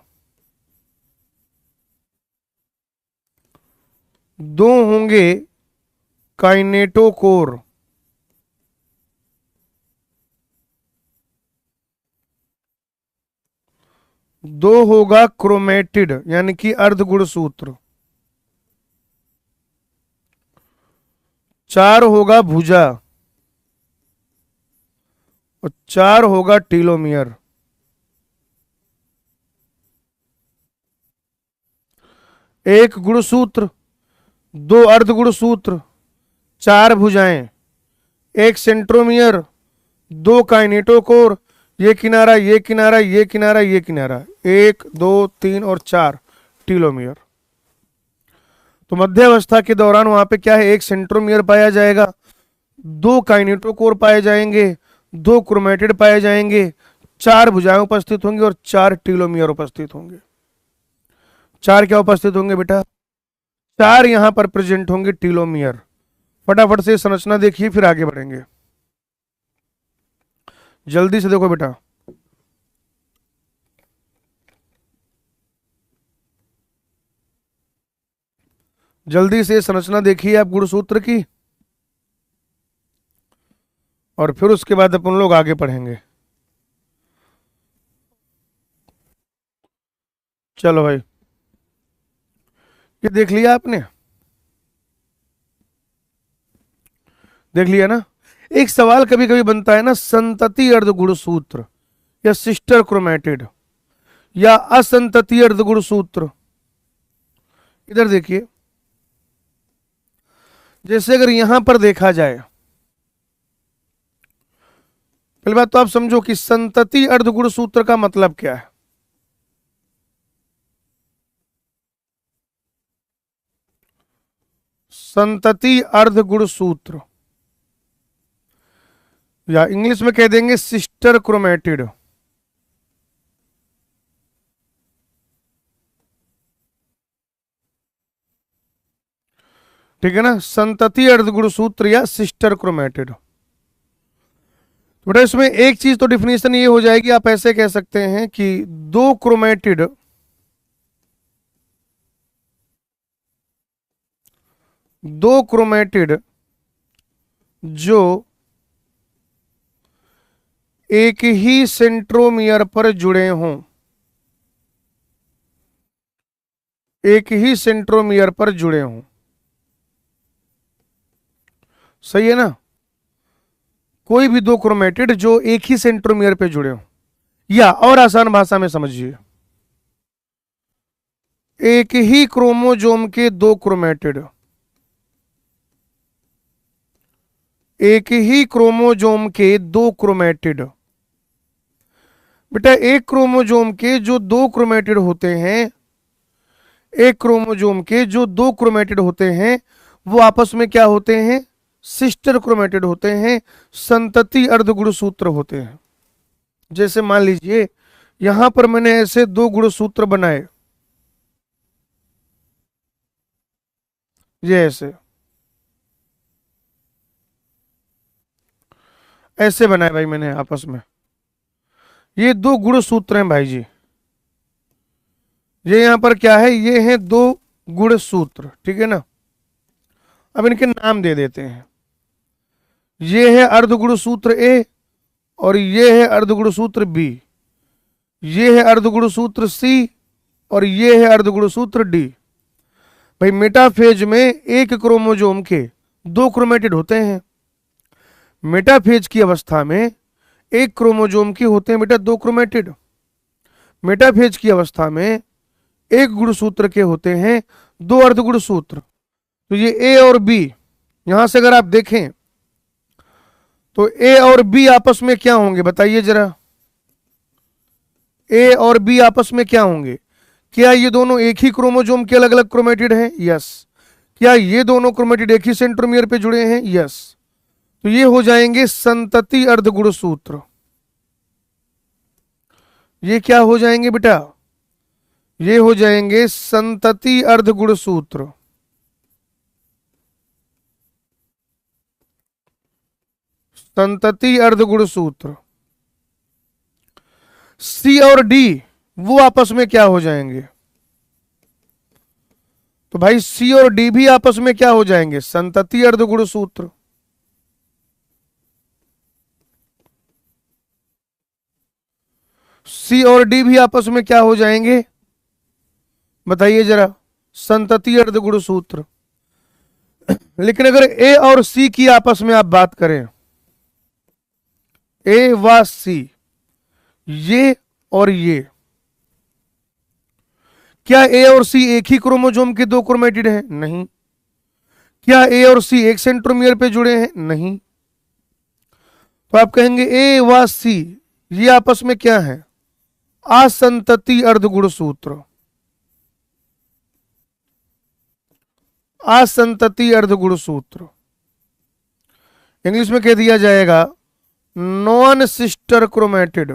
Speaker 1: दो होंगे काइनेटोकोर, दो होगा क्रोमेटिड यानी कि अर्धगुणसूत्र, चार होगा भुजा और चार होगा टीलोमियर। एक गुणसूत्र, दो अर्धगुणसूत्र, चार भुजाएं, एक सेंट्रोमियर, दो काइनेटोकोर, ये किनारा ये किनारा ये किनारा ये किनारा, एक दो तीन और चार टीलोमियर। तो मध्यावस्था के दौरान वहां पे क्या है? एक सेंट्रोमियर पाया जाएगा, दो काइनेटोकोर पाए जाएंगे, दो क्रोमेटिड पाए जाएंगे, चार भुजाएं उपस्थित होंगी और चार टीलोमियर उपस्थित होंगे। चार क्या उपस्थित होंगे बेटा? चार यहां पर प्रेजेंट होंगे टीलोमियर। फटाफट से संरचना देखिए फिर आगे बढ़ेंगे। जल्दी से देखो बेटा, जल्दी से संरचना देखिए आप गुणसूत्र की, और फिर उसके बाद अपन लोग आगे पढ़ेंगे। चलो भाई, ये देख लिया आपने? देख लिया ना? एक सवाल कभी कभी बनता है ना, संतति अर्धगुणसूत्र या सिस्टर क्रोमेटिड या असंतति अर्धगुणसूत्र। इधर देखिए, जैसे अगर यहां पर देखा जाए, पहली बात तो आप समझो कि संतति अर्धगुणसूत्र का मतलब क्या है। संतति अर्धगुणसूत्र या इंग्लिश में कह देंगे सिस्टर क्रोमेटिड। ठीक है ना? संतति अर्धगुणसूत्र या सिस्टर क्रोमेटिड। तो बेटा इसमें एक चीज तो डिफिनेशन ये हो जाएगी, आप ऐसे कह सकते हैं कि दो क्रोमेटिड, दो क्रोमेटिड जो एक ही सेंट्रोमियर पर जुड़े हों, एक ही सेंट्रोमियर पर जुड़े हों। सही है ना? कोई भी दो क्रोमेटिड जो एक ही सेंट्रोमियर पे जुड़े हों, या और आसान भाषा में समझिए, एक ही क्रोमोजोम के दो क्रोमेटिड, एक ही क्रोमोजोम के दो क्रोमेटिड। बेटा एक क्रोमोजोम के जो दो क्रोमेटिड होते हैं, एक क्रोमोजोम के जो दो क्रोमेटिड होते हैं, वो आपस में क्या होते हैं? सिस्टर क्रोमेटिड होते हैं, संतति अर्धगुणसूत्र होते हैं। जैसे मान लीजिए यहां पर मैंने ऐसे दो गुणसूत्र बनाए, ये ऐसे ऐसे बनाए भाई मैंने आपस में, ये दो गुणसूत्र हैं भाई जी। ये यहां पर क्या है? ये हैं दो गुणसूत्र, ठीक है ना? अब इनके नाम दे देते हैं। ये है अर्धगुणसूत्र ए और ये है अर्धगुणसूत्र बी, ये है अर्धगुणसूत्र सी और ये है अर्धगुणसूत्र डी। भाई मेटाफेज में एक क्रोमोजोम के दो क्रोमेटिड होते हैं। मेटाफेज की अवस्था में एक क्रोमोजोम के होते हैं बेटा दो क्रोमेटिड। मेटाफेज की अवस्था में एक गुणसूत्र के होते हैं दो अर्धगुणसूत्र। तो ये ए और बी यहां से अगर आप देखें तो ए और बी आपस में क्या होंगे बताइए जरा, ए और बी आपस में क्या होंगे? क्या ये दोनों एक ही क्रोमोसोम के अलग अलग क्रोमेटिड हैं? यस। क्या ये दोनों क्रोमेटिड एक ही सेंट्रोमियर पे जुड़े हैं? यस। तो ये हो जाएंगे संतति अर्धगुणसूत्र। ये क्या हो जाएंगे बेटा? ये हो जाएंगे संतति अर्धगुणसूत्र। संतति अर्धगुणसूत्र। सी और डी वो आपस में क्या हो जाएंगे? तो भाई सी और डी भी आपस में क्या हो जाएंगे? संतति अर्धगुणसूत्र। सी और डी भी आपस में क्या हो जाएंगे बताइए जरा? संतति अर्धगुणसूत्र। लेकिन अगर ए और सी की आपस में आप बात करें, ए व सी, ये और ये, क्या ए और सी एक ही क्रोमोसोम के दो क्रोमेटिड हैं? नहीं। क्या ए और सी एक सेंट्रोमियर पे जुड़े हैं? नहीं। तो आप कहेंगे ए व सी ये आपस में क्या है? असंतति अर्धगुणसूत्र। असंतति अर्धगुणसूत्र। इंग्लिश में कह दिया जाएगा नॉन सिस्टर क्रोमेटिड।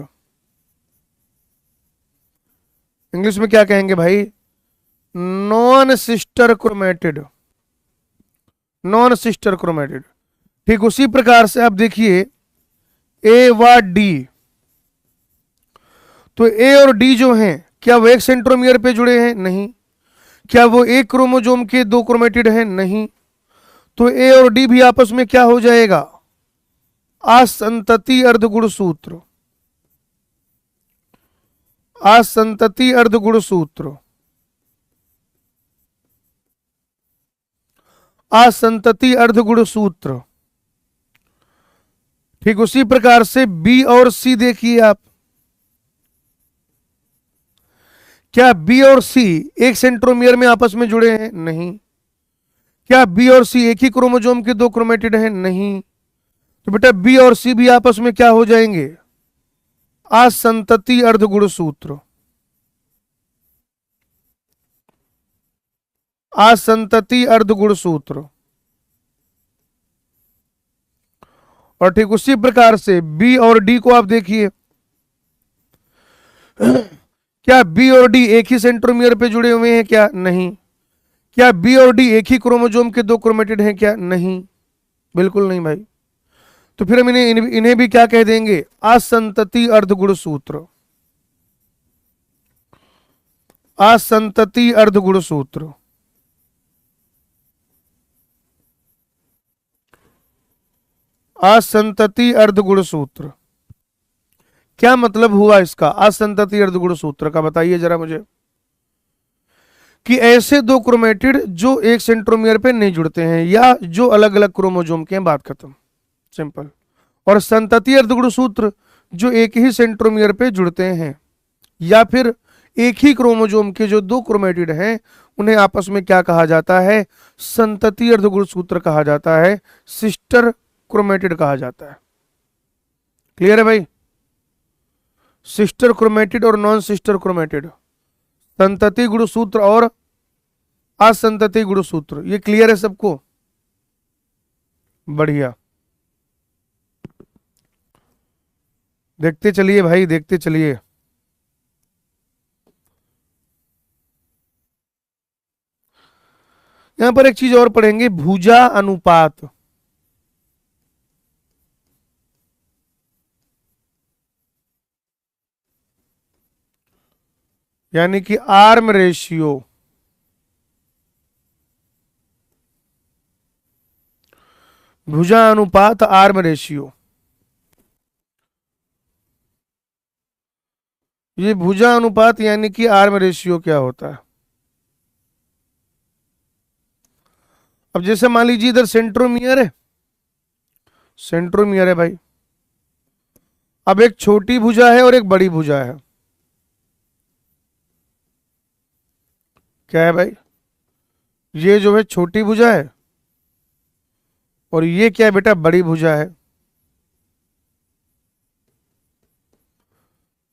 Speaker 1: इंग्लिश में क्या कहेंगे भाई? Non sister chromatid. Non sister chromatid. ठीक उसी प्रकार से आप देखिए ए व डी, तो ए और डी जो हैं क्या वो एक सेंट्रोमियर पे जुड़े हैं? नहीं। क्या वो एक क्रोमोसोम के दो क्रोमेटिड हैं? नहीं। तो ए और डी भी आपस में क्या हो जाएगा? असंतति अर्धगुणसूत्र। असंतति अर्धगुणसूत्र। असंतति अर्धगुणसूत्र। ठीक उसी प्रकार से बी और सी देखिए आप, क्या बी और सी एक सेंट्रोमियर में आपस में जुड़े हैं? नहीं। क्या बी और सी एक ही क्रोमोसोम के दो क्रोमेटिड हैं? नहीं। तो बेटा बी और सी भी आपस में क्या हो जाएंगे? असंतति अर्धगुणसूत्र। असंतति अर्धगुणसूत्र। और ठीक उसी प्रकार से बी और डी को आप देखिए, क्या बी और डी एक ही सेंट्रोमियर पे जुड़े हुए हैं? क्या? नहीं। क्या बी और डी एक ही क्रोमोसोम के दो क्रोमेटिड हैं? क्या? नहीं, बिल्कुल नहीं भाई। तो फिर हम इन्हें भी क्या कह देंगे? असंतति अर्धगुणसूत्र। असंतति अर्धगुणसूत्र। असंतति अर्धगुणसूत्र। क्या मतलब हुआ इसका असंतति अर्धगुणसूत्र का? बताइए जरा मुझे। कि ऐसे दो क्रोमेटिड जो एक सेंट्रोमियर पे नहीं जुड़ते हैं या जो अलग अलग क्रोमोसोम के हैं, बात खत्म, सिंपल। और संतति अर्धगुणसूत्र जो एक ही सेंट्रोमियर पे जुड़ते हैं या फिर एक ही क्रोमोसोम के जो दो क्रोमेटिड हैं उन्हें आपस में क्या कहा जाता है? संतति अर्धगुणसूत्र कहा जाता है, सिस्टर क्रोमेटिड कहा जाता है। क्लियर है भाई? सिस्टर क्रोमेटिड और नॉन सिस्टर क्रोमेटिड, संतति गुणसूत्र और असंतति गुणसूत्र, ये क्लियर है सबको? बढ़िया, देखते चलिए भाई, देखते चलिए। यहां पर एक चीज और पढ़ेंगे, भुजा अनुपात। यानी कि आर्म रेशियो। भुजा अनुपात आर्म रेशियो। ये भुजा अनुपात यानी कि आर्म रेशियो क्या होता है? अब जैसे मान लीजिए इधर सेंट्रोमियर है, सेंट्रोमियर है भाई। अब एक छोटी भुजा है और एक बड़ी भुजा है। क्या है भाई? ये जो है छोटी भुजा है और ये क्या है बेटा, बड़ी भुजा है।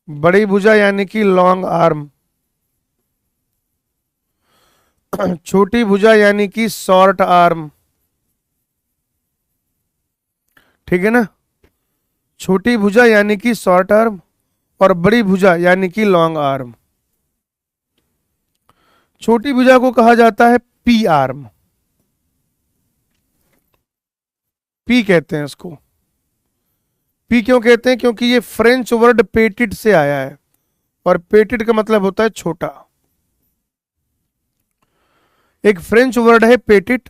Speaker 1: बड़ी भुजा यानी कि लॉन्ग आर्म। छोटी भुजा यानी कि शॉर्ट आर्म। ठीक है ना, छोटी भुजा यानी कि शॉर्ट आर्म और बड़ी भुजा यानी कि लॉन्ग आर्म। छोटी भुजा को कहा जाता है पी आर्म, पी कहते हैं इसको। पी क्यों कहते हैं, क्योंकि ये फ्रेंच वर्ड पेटिट से आया है और पेटिट का मतलब होता है छोटा। एक फ्रेंच वर्ड है पेटिट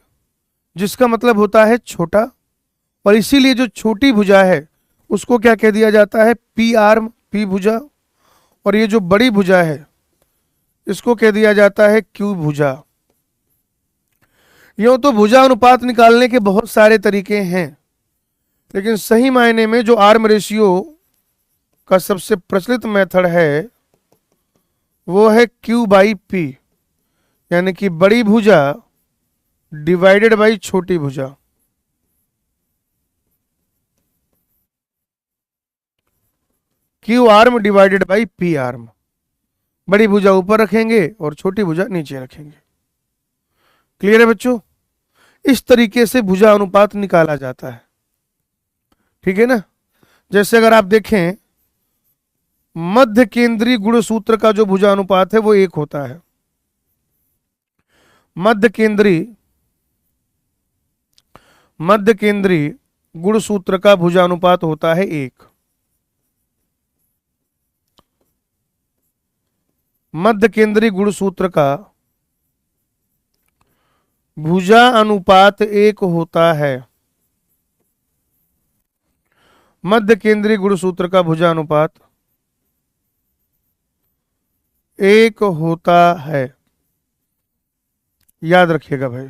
Speaker 1: जिसका मतलब होता है छोटा, और इसीलिए जो छोटी भुजा है उसको क्या कह दिया जाता है, पी आर्म, पी भुजा। और ये जो बड़ी भुजा है इसको कह दिया जाता है क्यू भुजा। यूं तो भुजा अनुपात निकालने के बहुत सारे तरीके हैं, लेकिन सही मायने में जो आर्म रेशियो का सबसे प्रचलित मेथड है वो है क्यू बाई पी, यानी कि बड़ी भुजा डिवाइडेड बाई छोटी भुजा। Q arm divided by P arm. बड़ी भुजा ऊपर रखेंगे और छोटी भुजा नीचे रखेंगे। क्लियर है बच्चों, इस तरीके से भुजा अनुपात निकाला जाता है। ठीक है ना, जैसे अगर आप देखें मध्य केंद्रीय गुणसूत्र का जो भुजा अनुपात है वो 1 होता है। मध्य केंद्रीय गुणसूत्र का भुजा अनुपात होता है 1। मध्य केंद्रीय गुणसूत्र का भुजा अनुपात 1 होता है। मध्य केंद्रीय गुणसूत्र का भुजा अनुपात 1 होता है, याद रखिएगा भाई।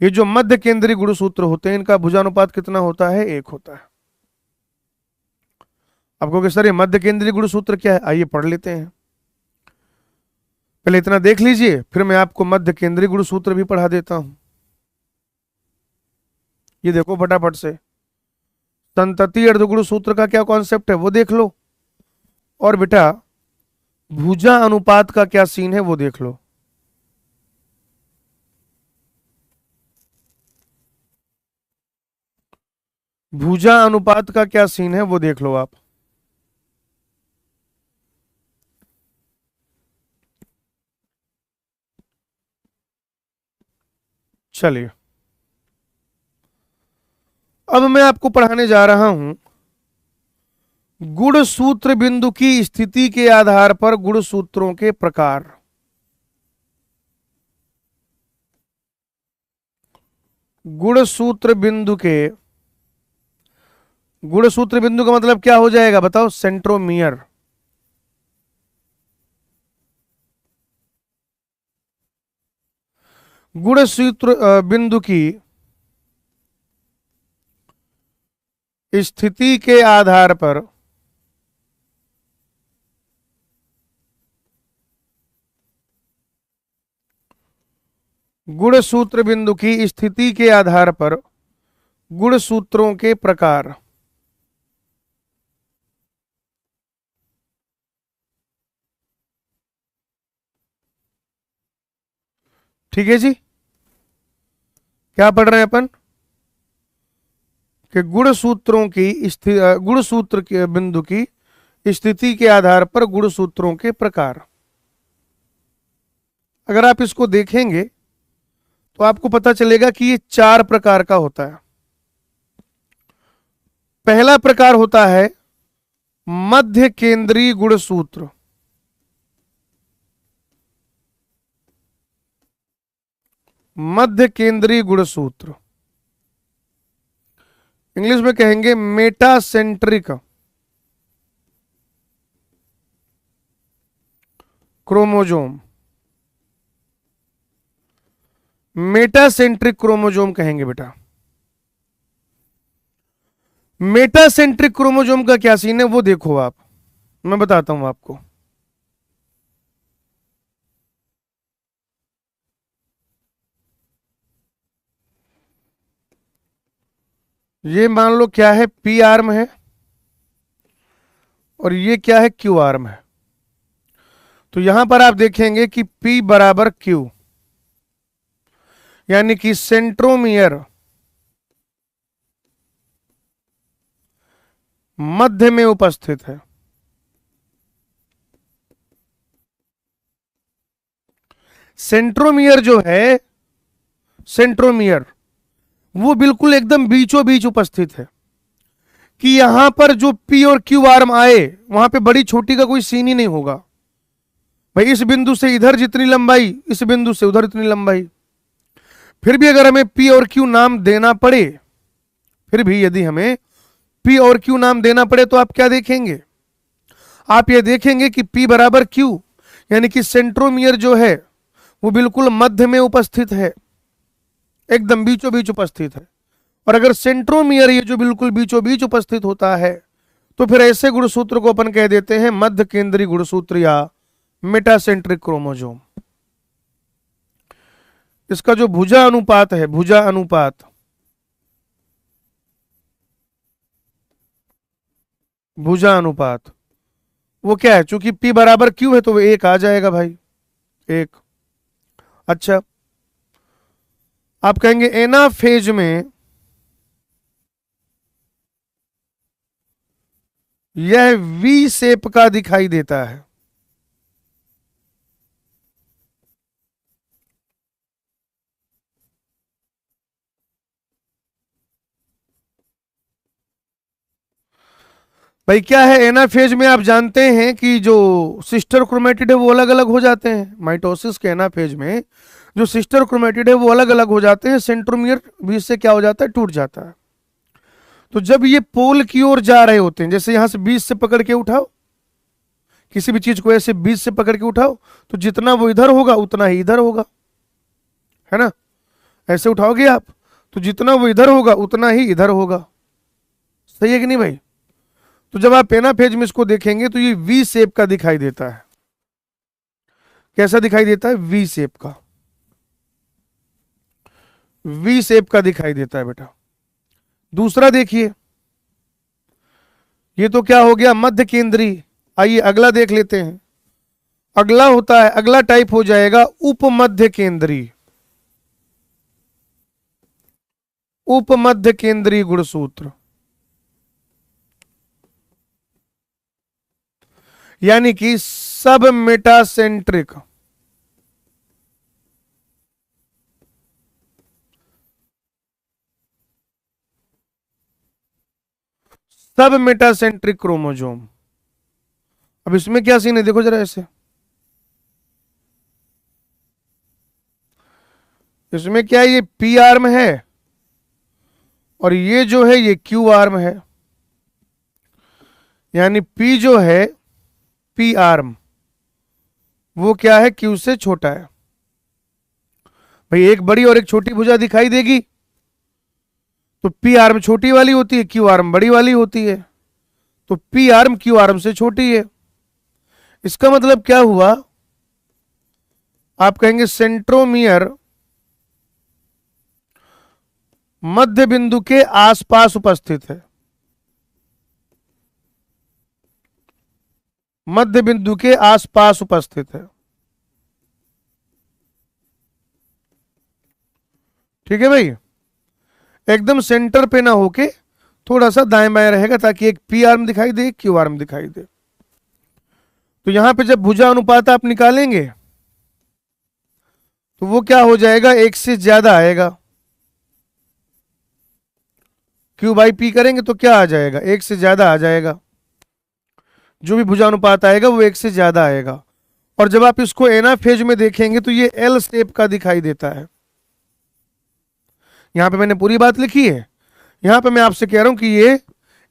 Speaker 1: ये जो मध्य केंद्रीय गुणसूत्र होते हैं इनका भुजानुपात कितना होता है, 1 होता है। आपको कि सर ये मध्य केंद्रीय गुणसूत्र क्या है, आइए पढ़ लेते हैं। पहले इतना देख लीजिए, फिर मैं आपको मध्य केंद्रीय गुणसूत्र भी पढ़ा देता हूं। ये देखो फटाफट से, संतति अर्धगुण सूत्र का क्या कॉन्सेप्ट है वो देख लो, और बेटा भुजा अनुपात का क्या सीन है वो देख लो। भुजा अनुपात का क्या सीन है वो देख लो आप। चलिए अब मैं आपको पढ़ाने जा रहा हूं गुणसूत्र बिंदु की स्थिति के आधार पर गुणसूत्रों के प्रकार। गुणसूत्र बिंदु के, गुणसूत्र बिंदु का मतलब क्या हो जाएगा बताओ, सेंट्रोमियर। गुणसूत्र बिंदु की स्थिति के आधार पर गुणसूत्र बिंदु की स्थिति के आधार पर गुणसूत्रों के प्रकार। ठीक है जी, क्या पढ़ रहे हैं अपन कि गुणसूत्रों की गुणसूत्र के बिंदु की स्थिति के आधार पर गुणसूत्रों के प्रकार। अगर आप इसको देखेंगे तो आपको पता चलेगा कि ये 4 प्रकार का होता है। पहला प्रकार होता है मध्य केंद्रीय गुणसूत्र। मध्य केंद्रीय गुणसूत्र, इंग्लिश में कहेंगे मेटासेंट्रिक क्रोमोजोम। मेटासेंट्रिक क्रोमोजोम कहेंगे बेटा। मेटासेंट्रिक क्रोमोजोम का क्या सीन है वो देखो आप, मैं बताता हूं आपको। ये मान लो क्या है, पी आर्म है और ये क्या है, क्यू आर्म है। तो यहां पर आप देखेंगे कि P बराबर Q, यानी कि सेंट्रोमियर मध्य में उपस्थित है। सेंट्रोमियर जो है, सेंट्रोमियर वो बिल्कुल एकदम बीचों बीच उपस्थित है, कि यहां पर जो P और Q आर्म आए वहां पे बड़ी छोटी का कोई सीन ही नहीं होगा। भाई इस बिंदु से इधर जितनी लंबाई, इस बिंदु से उधर इतनी लंबाई। फिर भी अगर हमें P और Q नाम देना पड़े, फिर भी यदि हमें P और Q नाम देना पड़े तो आप क्या देखेंगे, आप ये देखेंगे कि P बराबर Q, यानी कि सेंट्रोमियर जो है वो बिल्कुल मध्य में उपस्थित है, एकदम बीचों बीच उपस्थित है। और अगर सेंट्रोमियर ये जो बिल्कुल बीचों बीच उपस्थित होता है तो फिर ऐसे गुणसूत्र को अपन कह देते हैं मध्य केंद्रीय गुणसूत्र या मेटासेंट्रिक क्रोमोसोम। इसका जो भुजा अनुपात है, भुजा अनुपात, भुजा अनुपात वो क्या है, चूंकि P बराबर Q है तो वो 1 आ जाएगा भाई, 1। अच्छा, आप कहेंगे एनाफेज में यह वी शेप का दिखाई देता है। भाई क्या है, एनाफेज में आप जानते हैं कि जो सिस्टर क्रोमेटिड है वो अलग अलग हो जाते हैं। माइटोसिस के एनाफेज में जो सिस्टर क्रोमेटिड है वो अलग अलग हो जाते हैं, सेंट्रोमियर बीच से क्या हो जाता है, टूट जाता है। तो जब ये पोल की ओर जा रहे होते हैं, जैसे यहां से बीच से पकड़ के उठाओ, किसी भी चीज को ऐसे बीच से पकड़ के उठाओ तो जितना वो इधर होगा उतना ही इधर होगा, है ना। ऐसे उठाओगे आप तो जितना वो इधर होगा उतना ही इधर होगा, सही है कि नहीं भाई। तो जब आप एनाफेज में इसको देखेंगे तो ये वी शेप का दिखाई देता है। कैसा दिखाई देता है, वी शेप का, वी शेप का दिखाई देता है बेटा। दूसरा देखिए, ये तो क्या हो गया, मध्य केंद्रीय। आइए अगला देख लेते हैं। अगला होता है, अगला टाइप हो जाएगा उपमध्य केंद्रीय, उपमध्य केंद्रीय गुणसूत्र, यानी कि सब मेटासेंट्रिक, सब मेटासेंट्रिक क्रोमोसोम। अब इसमें क्या सीन है, देखो जरा ऐसे, इसमें क्या है, ये पी आर्म है और ये जो है ये क्यू आर्म है, यानी पी जो है, पी आर्म वो क्या है, क्यू से छोटा है। भाई एक बड़ी और एक छोटी भुजा दिखाई देगी तो पी आर्म छोटी वाली होती है, क्यू आर्म बड़ी वाली होती है, तो पी आर्म क्यू आर्म से छोटी है। इसका मतलब क्या हुआ, आप कहेंगे सेंट्रोमियर मध्य बिंदु के आसपास उपस्थित है, मध्य बिंदु के आसपास उपस्थित है। ठीक है भाई, एकदम सेंटर पे ना होके थोड़ा सा दाएं बाएं रहेगा ताकि एक पी आर्म दिखाई दे, एक क्यू आर्म दिखाई दे। तो यहां पे जब भुजा अनुपात आप निकालेंगे तो वो क्या हो जाएगा, 1 से ज्यादा आएगा। क्यू बाई पी करेंगे तो क्या आ जाएगा, 1 से ज्यादा आ जाएगा। जो भी भुजानुपात आएगा वो 1 से ज्यादा आएगा। और जब आप इसको एनाफेज में देखेंगे तो ये एल शेप का दिखाई देता है। यहां पे मैंने पूरी बात लिखी है, यहां पे मैं आपसे कह रहा हूं कि ये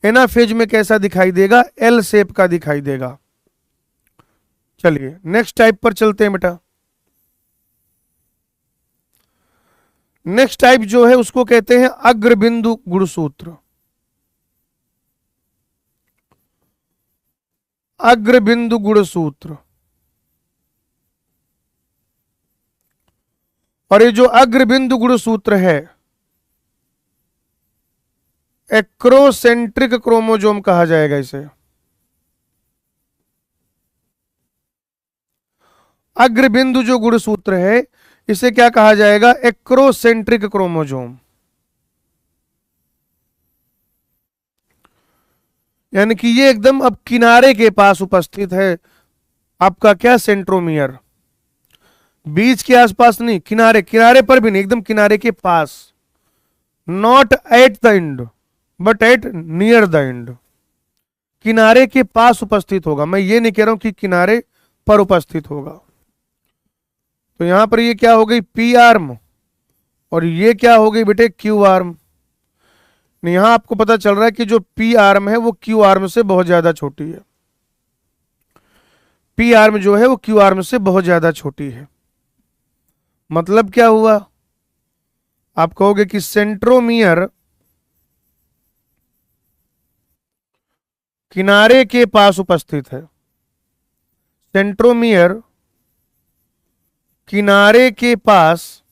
Speaker 1: एनाफेज में कैसा दिखाई देगा, एल शेप का दिखाई देगा। चलिए नेक्स्ट टाइप पर चलते हैं बेटा। नेक्स्ट टाइप जो है उसको कहते हैं अग्रबिंदु गुणसूत्र, अग्रबिंदु गुणसूत्र। और ये जो अग्रबिंदु गुणसूत्र है एक्रोसेंट्रिक क्रोमोजोम कहा जाएगा इसे। अग्रबिंदु जो गुणसूत्र है इसे क्या कहा जाएगा? Acrocentric chromosome. यानी कि ये एकदम अब किनारे के पास उपस्थित है आपका क्या? सेंट्रोमियर। बीच के आसपास नहीं, किनारे, किनारे पर भी नहीं, एकदम किनारे के पास। Not at the end but at near the end. किनारे के पास उपस्थित होगा। मैं ये नहीं कह रहा हूं कि किनारे पर उपस्थित होगा। तो यहां पर ये क्या हो गई? P arm. और ये क्या हो गई बेटे? Q arm. यहां आपको पता चल रहा है कि जो पी आर्म है वो क्यू आर्म से बहुत ज्यादा छोटी है। पी आर्म जो है वो क्यू आर्म से बहुत ज्यादा छोटी है। मतलब क्या हुआ? आप कहोगे कि सेंट्रोमियर किनारे के पास उपस्थित है। सेंट्रोमियर किनारे के पास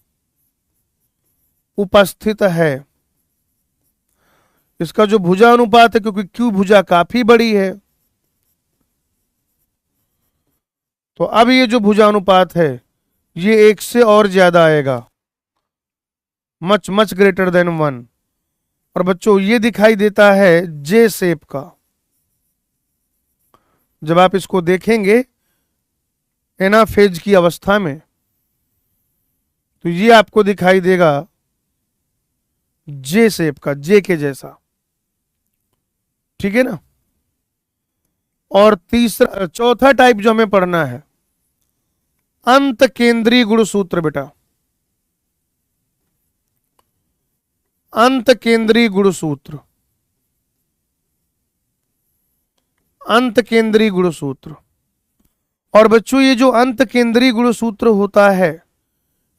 Speaker 1: उपस्थित है। इसका जो भुजा अनुपात है, क्योंकि क्यू भुजा काफी बड़ी है, तो अब ये जो भुजा अनुपात है ये एक से और ज्यादा आएगा, मच मच ग्रेटर देन 1। और बच्चों ये दिखाई देता है जे शेप का। जब आप इसको देखेंगे एनाफेज की अवस्था में तो ये आपको दिखाई देगा जे शेप का, जे के जैसा। ठीक है ना? और तीसरा, चौथा टाइप जो हमें पढ़ना है, अंत केंद्रीय गुणसूत्र बेटा। अंत केंद्रीय गुणसूत्र। अंत केंद्रीय गुणसूत्र। और बच्चों ये जो अंत केंद्रीय गुणसूत्र होता है,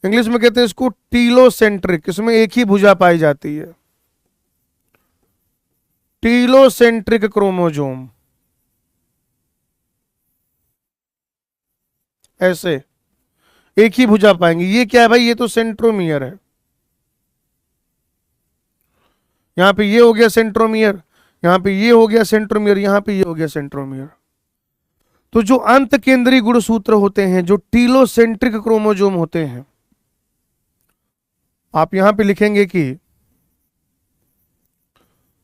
Speaker 1: इंग्लिश में कहते हैं इसको टीलोसेंट्रिक। इसमें एक ही भुजा पाई जाती है, टीलोसेंट्रिक क्रोमोजोम। ऐसे एक ही भुजा पाएंगे। ये क्या है भाई? ये तो सेंट्रोमियर है। यहां पे ये हो गया सेंट्रोमियर, यहां पे ये हो गया सेंट्रोमियर, यहां पे ये हो गया सेंट्रोमियर। तो जो अंत केंद्रीय गुणसूत्र होते हैं, जो टीलोसेंट्रिक क्रोमोजोम होते हैं, आप यहां पे लिखेंगे कि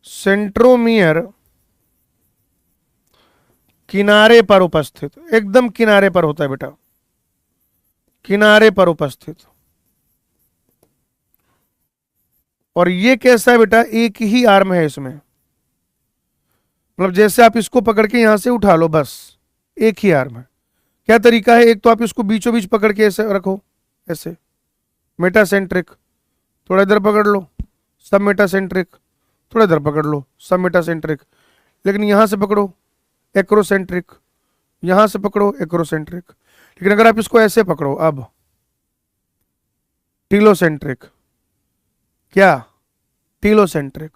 Speaker 1: सेंट्रोमियर किनारे पर उपस्थित, एकदम किनारे पर होता है बेटा, किनारे पर उपस्थित। और ये कैसा है बेटा? एक ही आर्म है इसमें। मतलब जैसे आप इसको पकड़ के यहां से उठा लो, बस एक ही आर्म है। क्या तरीका है? एक तो आप इसको बीचों बीच पकड़ के ऐसे रखो, ऐसे मेटासेंट्रिक, थोड़ा इधर पकड़ लो, सब मेटासेंट्रिक, थोड़ा इधर पकड़ लो, सब मेटासेंट्रिक। लेकिन यहां से पकड़ो एक्रोसेंट्रिक, यहां से पकड़ो एक्रोसेंट्रिक। लेकिन अगर आप इसको ऐसे पकड़ो, अब टीलोसेंट्रिक, क्या? टीलोसेंट्रिक।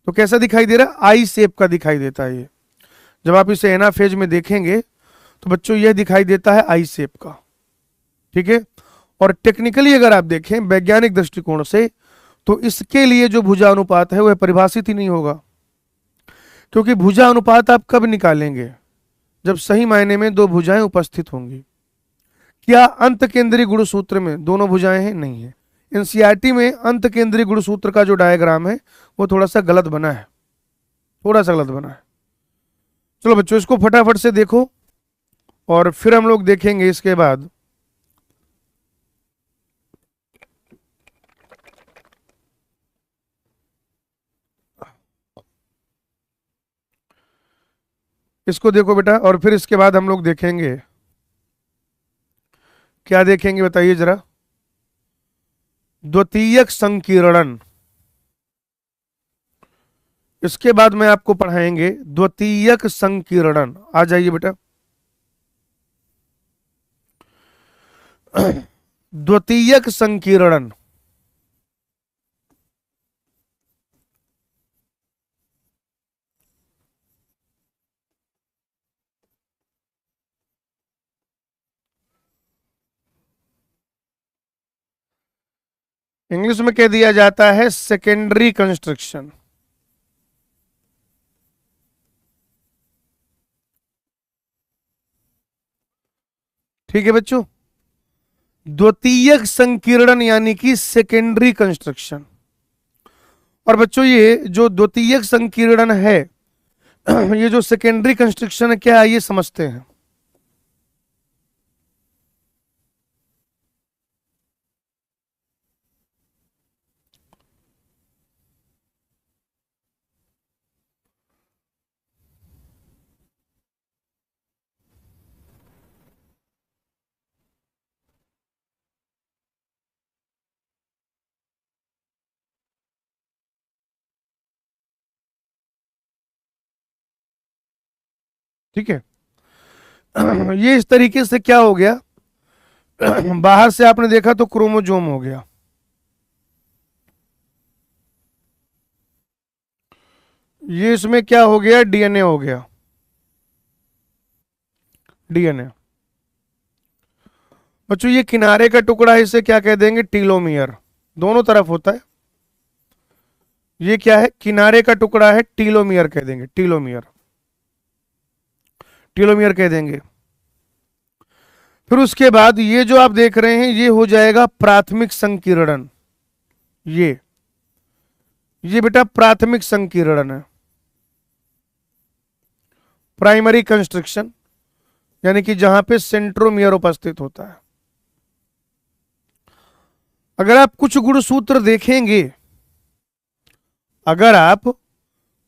Speaker 1: तो कैसा दिखाई दे रहा है? आई शेप का दिखाई देता है ये। जब आप इसे एनाफेज में देखेंगे तो बच्चों यह दिखाई देता है आई शेप का। ठीक है? और टेक्निकली अगर आप देखें वैज्ञानिक दृष्टिकोण से, तो इसके लिए जो भुजा अनुपात है वह परिभाषित ही नहीं होगा। क्योंकि भुजा अनुपात आप कब निकालेंगे? जब सही मायने में दो भुजाएं उपस्थित होंगी। क्या अंत केंद्रीय गुणसूत्र में दोनों भुजाएं हैं? नहीं है। एनसीईआरटी में अंत केंद्रीय गुणसूत्र का जो डायग्राम है वो थोड़ा सा गलत बना है, थोड़ा सा गलत बना है। चलो बच्चों इसको फटाफट से देखो और फिर हम लोग देखेंगे इसके बाद इसको देखो बेटा, और फिर इसके बाद हम लोग देखेंगे, क्या देखेंगे बताइए जरा? द्वितीयक संकीर्णन। इसके बाद में आपको पढ़ाएंगे द्वितीयक संकीर्णन। आ जाइए बेटा। द्वितीयक संकीर्णन। इंग्लिश में कह दिया जाता है सेकेंडरी कंस्ट्रक्शन। ठीक है बच्चों, द्वितीयक संकीर्णन यानी कि सेकेंडरी कंस्ट्रक्शन। और बच्चों ये जो द्वितीयक संकीर्णन है ये जो सेकेंडरी कंस्ट्रक्शन है क्या है ये समझते हैं। ठीक है ये इस तरीके से क्या हो गया बाहर से आपने देखा तो क्रोमोजोम हो गया, ये इसमें क्या हो गया, डीएनए हो गया, डीएनए। बच्चों ये किनारे का टुकड़ा है, इसे क्या कह देंगे, टीलोमियर, दोनों तरफ होता है। ये क्या है, किनारे का टुकड़ा है, टीलोमियर कह देंगे, टीलोमियर, टीलोमियर कह देंगे। फिर उसके बाद ये जो आप देख रहे हैं ये हो जाएगा प्राथमिक संकीर्णन। ये बेटा प्राथमिक संकीर्णन है, प्राइमरी कंस्ट्रक्शन, यानी कि जहां पे सेंट्रोमियर उपस्थित होता है। अगर आप कुछ गुणसूत्र देखेंगे, अगर आप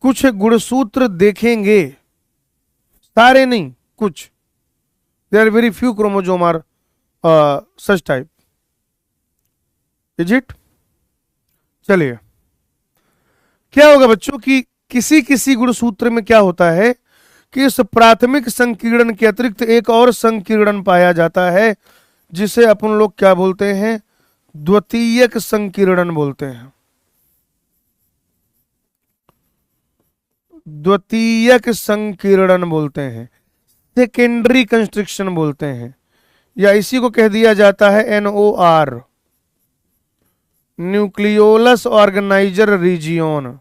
Speaker 1: कुछ गुणसूत्र देखेंगे, सारे नहीं कुछ, there are very few chromosome are such type, is it. चलिए क्या होगा बच्चों कि किसी किसी गुणसूत्र में क्या होता है कि इस प्राथमिक संकीर्णन के अतिरिक्त एक और संकीर्णन पाया जाता है जिसे अपन लोग क्या बोलते हैं, द्वितीयक संकीर्णन बोलते हैं, द्वितीयक संकीर्णन बोलते हैं, सेकेंडरी कंस्ट्रक्शन बोलते हैं, या इसी को कह दिया जाता है NOR, nucleolus organiser region.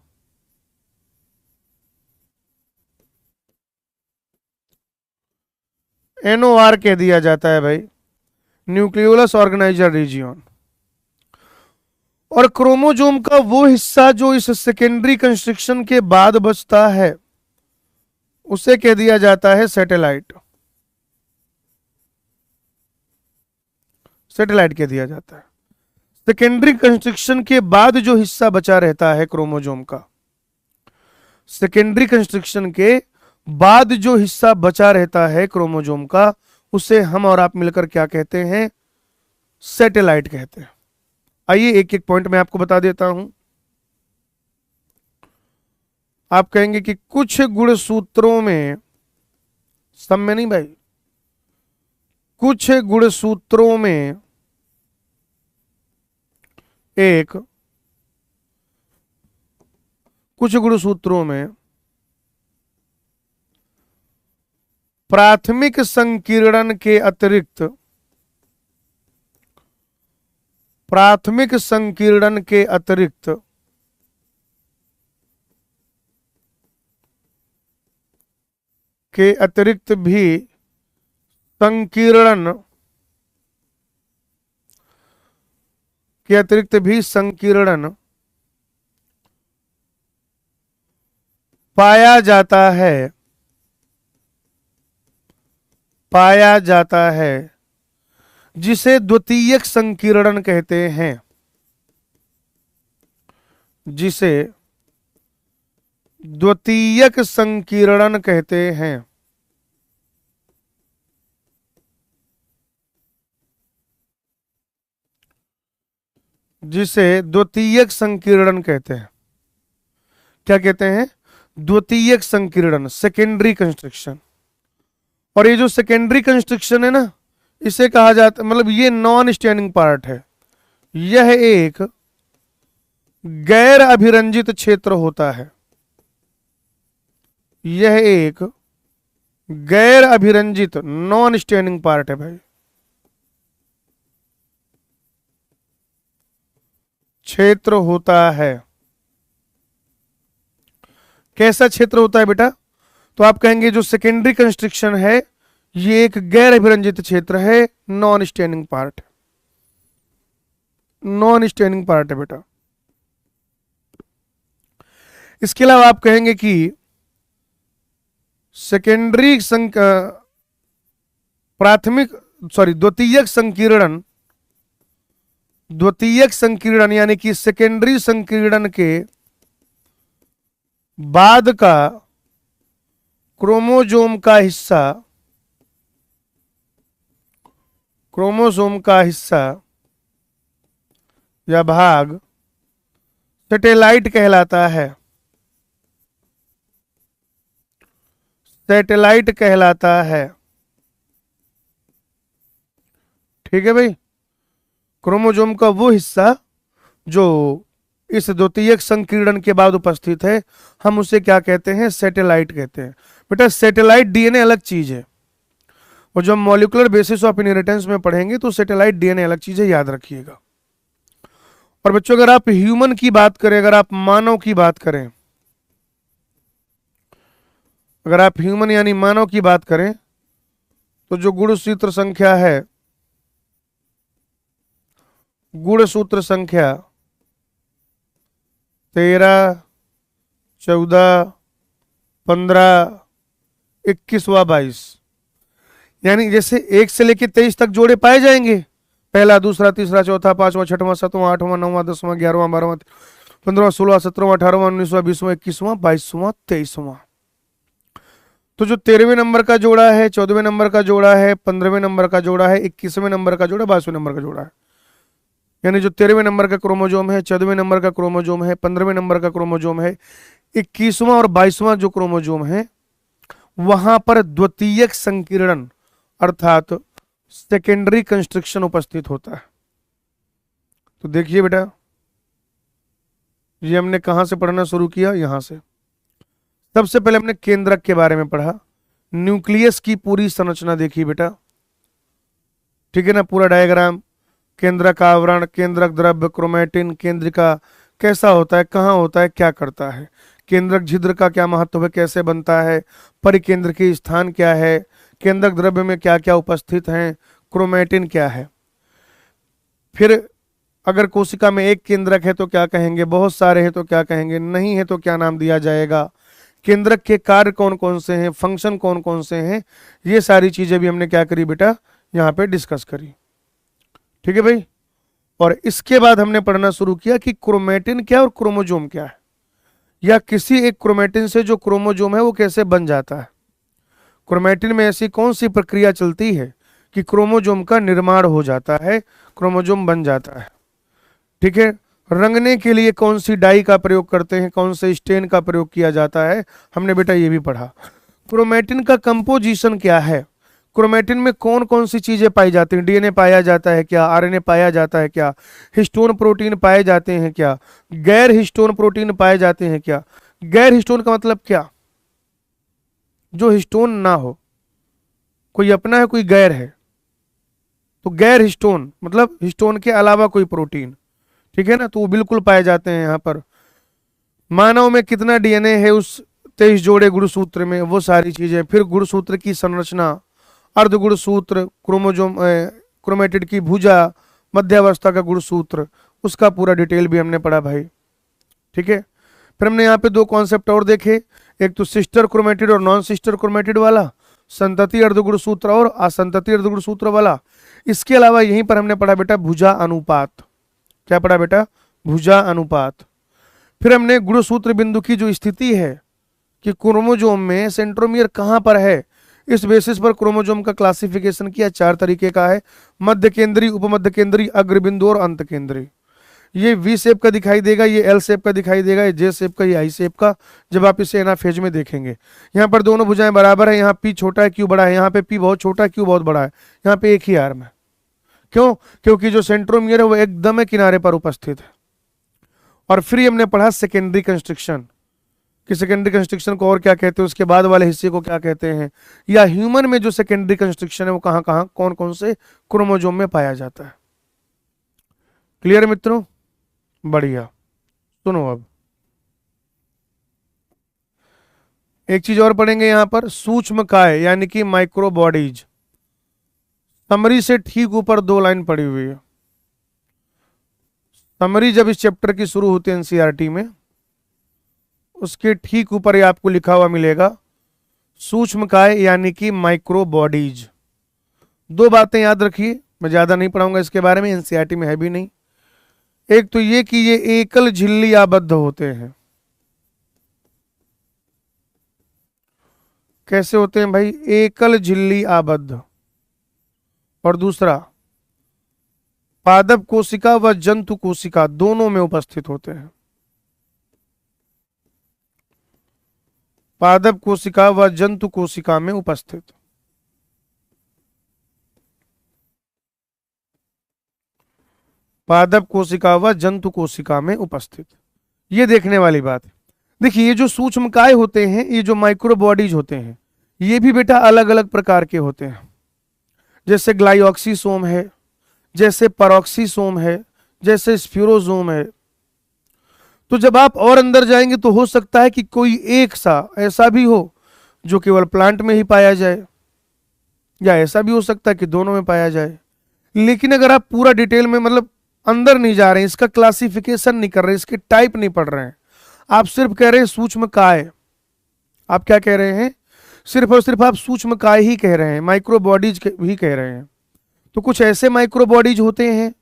Speaker 1: NOR कह दिया जाता है भाई, न्यूक्लियोलस ऑर्गेनाइजर रीजियन। और क्रोमोजोम का वो हिस्सा जो इस सेकेंडरी कंस्ट्रक्शन के बाद बचता है उसे कह दिया जाता है सैटेलाइट, सैटेलाइट कह दिया जाता है। सेकेंडरी कंस्ट्रक्शन के बाद जो हिस्सा बचा रहता है क्रोमोजोम का, सेकेंडरी कंस्ट्रक्शन के बाद जो हिस्सा बचा रहता है क्रोमोजोम का, उसे हम और आप मिलकर क्या कहते हैं, सैटेलाइट कहते हैं। आइए एक एक पॉइंट में आपको बता देता हूं। आप कहेंगे कि कुछ गुणसूत्रों में, सब में नहीं भाई, कुछ गुणसूत्रों में एक, कुछ गुणसूत्रों में प्राथमिक संकीर्णन के अतिरिक्त, प्राथमिक संकीर्णन के अतिरिक्त भी संकीर्णन के अतिरिक्त भी संकीर्णन पाया जाता है, पाया जाता है, जिसे द्वितीयक संकीर्णन कहते हैं, जिसे द्वितीयक संकीर्णन कहते हैं। जिसे द्वितीयक संकीर्णन कहते हैं। क्या कहते हैं, द्वितीयक संकीर्णन, सेकेंडरी कंस्ट्रक्शन। और ये जो सेकेंडरी कंस्ट्रक्शन है ना, इसे कहा जाता, मतलब ये नॉन स्टैंडिंग पार्ट है, यह एक गैर अभिरंजित क्षेत्र होता है, यह एक गैर अभिरंजित नॉन स्टैंडिंग पार्ट है भाई, क्षेत्र होता है। कैसा क्षेत्र होता है बेटा, तो आप कहेंगे जो सेकेंडरी कंस्ट्रक्शन है ये एक गैर अभिरंजित क्षेत्र है, non staining part, non staining part है बेटा। इसके अलावा आप कहेंगे कि सेकेंडरी प्राथमिक द्वितीयक संकीर्णन, द्वितीयक संकीर्णन यानी कि सेकेंडरी संकीर्णन के बाद का क्रोमोसोम का हिस्सा, क्रोमोसोम का हिस्सा या भाग सैटेलाइट कहलाता है, सैटेलाइट कहलाता है। ठीक है भाई, क्रोमोसोम का वो हिस्सा जो इस द्वितीयक संकीर्णन के बाद उपस्थित है, हम उसे क्या कहते हैं, सैटेलाइट कहते हैं। बेटा सैटेलाइट डीएनए अलग चीज है, और जब मॉलिक्यूलर बेसिस ऑफ इनहेरिटेंस में पढ़ेंगे तो सैटेलाइट डीएनए अलग चीज है, याद रखिएगा। और बच्चों अगर आप ह्यूमन की बात करें, अगर आप मानव की बात करें, अगर आप ह्यूमन यानी मानव की बात करें, तो जो गुणसूत्र संख्या है, गुणसूत्र संख्या 13, 14, 15, 21 व 22, यानी जैसे 1 से लेकर 23 तक जोड़े पाए जाएंगे, पहला, दूसरा, तीसरा, चौथा, पांचवा, छठवां, सातवां, आठवां, नौवां, 10वां, 11वां, 12वां, 15वां, 16वां, 17वां, 18वां, 19वां, 20वां, 21वां, 22वां, 23वां। तो जो 13वें नंबर का जोड़ा है, 14वें नंबर का जोड़ा है, 15वें नंबर का जोड़ा है, 21वें नंबर का जोड़ा, 22वें नंबर का जोड़ा है, यानी जो 13वें नंबर का क्रोमोसोम है, 14वें नंबर का क्रोमोसोम है, 15वें नंबर का क्रोमोसोम है, 21वां और 22वां जो क्रोमोसोम है, वहां पर द्वितीयक संकीर्णन अर्थात सेकेंडरी कंस्ट्रक्शन उपस्थित होता है। तो देखिए बेटा, ये हमने कहां से पढ़ना शुरू किया, यहां से। सबसे पहले हमने केंद्रक के बारे में पढ़ा, न्यूक्लियस की पूरी संरचना देखी बेटा, ठीक है ना, पूरा डायग्राम, केंद्रक आवरण, केंद्रक द्रव्य, क्रोमैटिन, केंद्रिका कैसा होता है, कहाँ होता है, क्या करता है, केंद्रक छिद्र का क्या महत्व है, कैसे बनता है, परिकेंद्र की स्थान क्या है, केंद्रक द्रव्य में क्या क्या उपस्थित हैं, क्रोमैटिन क्या है। फिर अगर कोशिका में एक केंद्रक है तो क्या कहेंगे, बहुत सारे हैं तो क्या कहेंगे, नहीं है तो क्या नाम दिया जाएगा, केंद्रक के कार्य कौन कौन से हैं, फंक्शन कौन कौन से हैं, ये सारी चीजें भी हमने क्या करी बेटा, यहाँ पे डिस्कस करी। ठीक है भाई, और इसके बाद हमने पढ़ना शुरू किया कि क्रोमैटिन क्या और क्रोमोसोम क्या है, या किसी एक क्रोमैटिन से जो क्रोमोसोम है वो कैसे बन जाता है, क्रोमैटिन में ऐसी कौन सी प्रक्रिया चलती है कि क्रोमोसोम का निर्माण हो जाता है, क्रोमोसोम बन जाता है। ठीक है, रंगने के लिए कौन सी डाई का प्रयोग करते हैं, कौन से स्टेन का प्रयोग किया जाता है, हमने बेटा ये भी पढ़ा। क्रोमैटिन का कंपोजिशन क्या है, क्रोमैटिन में कौन कौन सी चीजें पाई जाती हैं, डीएनए पाया जाता है क्या, आरएनए पाया जाता है क्या, हिस्टोन प्रोटीन पाए जाते हैं क्या, गैर हिस्टोन प्रोटीन पाए जाते हैं क्या। गैर हिस्टोन का मतलब क्या, जो हिस्टोन ना हो, कोई अपना है कोई गैर है, तो गैर हिस्टोन मतलब हिस्टोन के अलावा कोई प्रोटीन, ठीक है ना, तो वो बिल्कुल पाए जाते हैं यहाँ पर। मानव में कितना डीएनए है उस 23 जोड़े गुणसूत्र में, वो सारी चीजें। फिर गुणसूत्र की संरचना, अर्ध गुणसूत्र, क्रोमोसोम, क्रोमेटिड की भुजा, मध्यावस्था का गुणसूत्र, उसका पूरा डिटेल भी हमने पढ़ा भाई। ठीक है, फिर हमने यहाँ पे दो कॉन्सेप्ट और देखे, एक तो सिस्टर क्रोमेटिड और नॉन सिस्टर क्रोमेटिड वाला, संतति अर्धगुणसूत्र और असंतति अर्धगुणसूत्र वाला। इसके अलावा यहीं पर हमने पढ़ा बेटा भुजा अनुपात, क्या पढ़ा बेटा, भुजा अनुपात। फिर हमने गुणसूत्र बिंदु की जो स्थिति है कि क्रोमोसोम में सेंट्रोमियर कहां पर है, इस बेसिस पर क्रोमोसोम का क्लासिफिकेशन किया, 4 तरीके का है, मध्य केंद्रीय, उपमध्य केंद्रीय, अग्र बिंदु और अंत केंद्रीय। ये वी शेप का दिखाई देगा, ये एल शेप का दिखाई देगा, ये जे शेप का, ये आई शेप का, जब आप इसे एनाफेज में देखेंगे। यहाँ पर दोनों भुजाएं बराबर है, यहाँ पी छोटा है क्यू बड़ा है, यहाँ पे पी बहुत छोटा है क्यू बहुत बड़ा है, यहाँ पे एक ही आर्म है। क्यों, क्योंकि जो सेंट्रोमियर है वो एकदम है किनारे पर उपस्थित है। और फिर हमने पढ़ा सेकेंडरी कंस्ट्रक्शन, कि सेकेंडरी कंस्ट्रक्शन को और क्या कहते हैं, उसके बाद वाले हिस्से को क्या कहते हैं, या ह्यूमन में जो सेकेंडरी कंस्ट्रक्शन है वो कहाँ कहाँ कौन कौन से क्रोमोसोम में पाया जाता है। क्लियर मित्रों, बढ़िया। सुनो अब, एक चीज और पढ़ेंगे यहां पर, सूक्ष्म काय यानी कि माइक्रो बॉडीज। समरी से ठीक ऊपर 2 लाइन पड़ी हुई है। समरी जब इस चैप्टर की शुरू होती है एनसीईआरटी में, उसके ठीक ऊपर ये आपको लिखा हुआ मिलेगा सूक्ष्म काय यानी कि माइक्रो बॉडीज। 2 बातें याद रखिए, मैं ज्यादा नहीं पढ़ाऊंगा इसके बारे में, एनसीईआरटी में है भी नहीं। एक तो ये कि ये एकल झिल्ली आबद्ध होते हैं। कैसे होते हैं भाई? एकल झिल्ली आबद्ध। और दूसरा, पादप कोशिका व जंतु कोशिका दोनों में उपस्थित होते हैं। पादप कोशिका व जंतु कोशिका में उपस्थित। पादप कोशिका व जंतु कोशिका में उपस्थित, ये देखने वाली बात है। देखिए ये जो सूक्ष्म काय होते हैं, ये जो माइक्रो बॉडीज होते हैं, ये भी बेटा अलग अलग प्रकार के होते हैं। जैसे ग्लाइऑक्सीसोम है, जैसे परऑक्सीसोम है, जैसे स्फीरोसोम है। तो जब आप और अंदर जाएंगे तो हो सकता है कि कोई एक सा ऐसा भी हो जो केवल प्लांट में ही पाया जाए, या ऐसा भी हो सकता है कि दोनों में पाया जाए। लेकिन अगर आप पूरा डिटेल में मतलब अंदर नहीं जा रहे हैं, इसका क्लासिफिकेशन नहीं कर रहे, इसके टाइप नहीं पढ़ रहे हैं, आप सिर्फ कह रहे हैं सूक्ष्म काय। आप क्या कह रहे हैं? सिर्फ और सिर्फ आप सूक्ष्म काय ही कह रहे हैं, माइक्रो बॉडीज भी कह रहे हैं। तो कुछ ऐसे माइक्रो बॉडीज होते हैं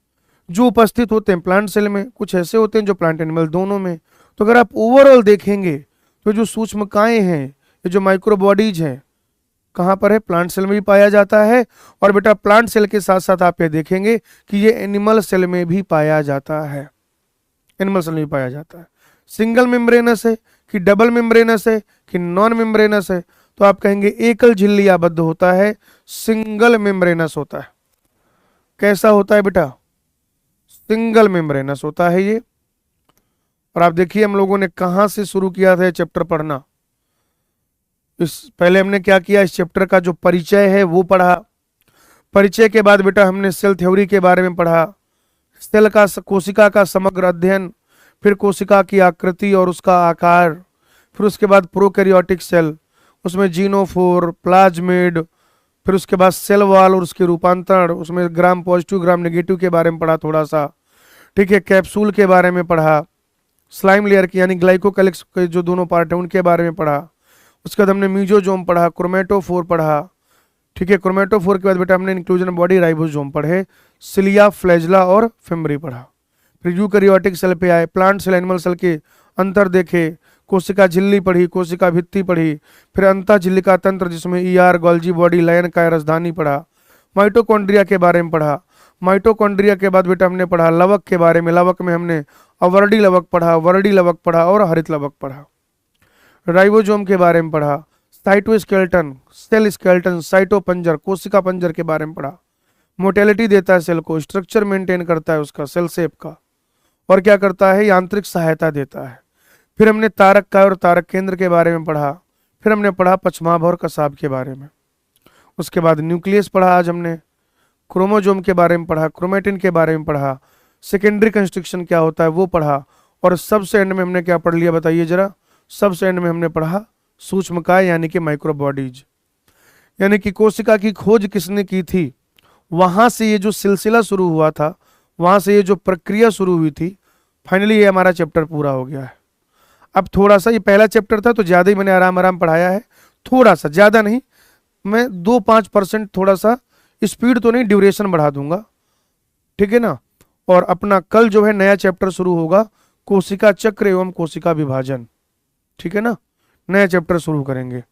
Speaker 1: जो उपस्थित होते हैं प्लांट सेल में, कुछ ऐसे होते हैं जो प्लांट एनिमल दोनों में। तो अगर आप ओवरऑल देखेंगे तो जो सूक्ष्म काय हैं, ये जो माइक्रो बॉडीज हैं, कहाँ पर है? प्लांट सेल में भी पाया जाता है। और बेटा प्लांट सेल के साथ साथ आप ये देखेंगे कि ये एनिमल सेल में भी पाया जाता है। एनिमल सेल में भी पाया जाता है। सिंगल मेम्ब्रेनस है कि डबल मेम्ब्रेनस है कि नॉन मेम्ब्रेनस है? तो आप कहेंगे एकल झिल्ली आबद्ध होता है, सिंगल मेम्ब्रेनस होता है। कैसा होता है बेटा? सिंगल मेम्ब्रेनस होता है ये। और आप देखिए हम लोगों ने कहां से शुरू किया था ये चैप्टर पढ़ना। इस पहले हमने क्या किया, इस चैप्टर का जो परिचय है वो पढ़ा। परिचय के बाद बेटा हमने सेल थ्योरी के बारे में पढ़ा, सेल का कोशिका का समग्र अध्ययन, फिर कोशिका की आकृति और उसका आकार, फिर उसके बाद प्रोकैरियोटिक सेल, उसमें जीनोफोर, प्लाज्मिड, फिर उसके बाद सेल वॉल और उसके रूपांतरण, उसमें ग्राम पॉजिटिव ग्राम नेगेटिव के बारे में पढ़ा थोड़ा सा, ठीक है। कैप्सूल के बारे में पढ़ा, स्लाइम लेयर की यानी ग्लाइकोकैलिक्स के जो दोनों पार्ट है उनके बारे में पढ़ा। उसके बाद हमने मीजोजोम पढ़ा, क्रोमेटोफोर पढ़ा, ठीक है। क्रोमेटोफोर के बाद बेटा हमने इंक्लूजन बॉडी राइबोसोम पढ़े, सिलिया, फ्लैजला और फिम्बरी पढ़ा। फिर यूकैरियोटिक सेल पे आए, प्लांट सेल एनिमल सेल के अंतर देखे, कोशिका झिल्ली पढ़ी, कोशिका भित्ति पढ़ी, फिर अंतः झिल्लिका तंत्र जिसमें ईआर, गोल्जी बॉडी, लायन काय, राजधानी पढ़ा। माइटोकॉन्ड्रिया के बारे में पढ़ा। माइटोकॉन्ड्रिया के बाद बेटा हमने पढ़ा लवक के बारे में। लवक में हमने अवर्डी लवक पढ़ा, वर्डी लवक पढ़ा और हरित लवक पढ़ा। राइबोसोम के बारे में पढ़ा, साइटोस्केलेटन, सेल स्केलेटन, साइटोपंजर, कोशिका पंजर के बारे में पढ़ा। मोटेलिटी देता है सेल को, स्ट्रक्चर मेंटेन करता है उसका सेल शेप का, और क्या करता है? यांत्रिक सहायता देता है। फिर हमने तारक काय और तारक केंद्र के बारे में पढ़ा। फिर हमने पढ़ा पछमाभ और कसाब के बारे में। उसके बाद न्यूक्लियस पढ़ा आज हमने, क्रोमोजोम के बारे में पढ़ा, क्रोमेटिन के बारे में पढ़ा, सेकेंडरी कंस्ट्रक्शन क्या होता है वो पढ़ा, और सबसे एंड में हमने क्या पढ़ लिया बताइए जरा? सबसे एंड में हमने पढ़ा सूक्ष्म काय यानी कि माइक्रो बॉडीज। यानी कि कोशिका की खोज किसने की थी, वहां से ये जो सिलसिला शुरू हुआ था, वहां से ये जो प्रक्रिया शुरू हुई थी, फाइनली ये हमारा चैप्टर पूरा हो गया है। अब थोड़ा सा, ये पहला चैप्टर था तो ज्यादा ही मैंने आराम आराम पढ़ाया है, थोड़ा सा, ज्यादा नहीं, मैं 2-5% थोड़ा सा स्पीड तो नहीं, ड्यूरेशन बढ़ा दूंगा, ठीक है ना। और अपना कल जो है नया चैप्टर शुरू होगा, कोशिका चक्र एवं कोशिका विभाजन, ठीक है ना। नया चैप्टर शुरू करेंगे।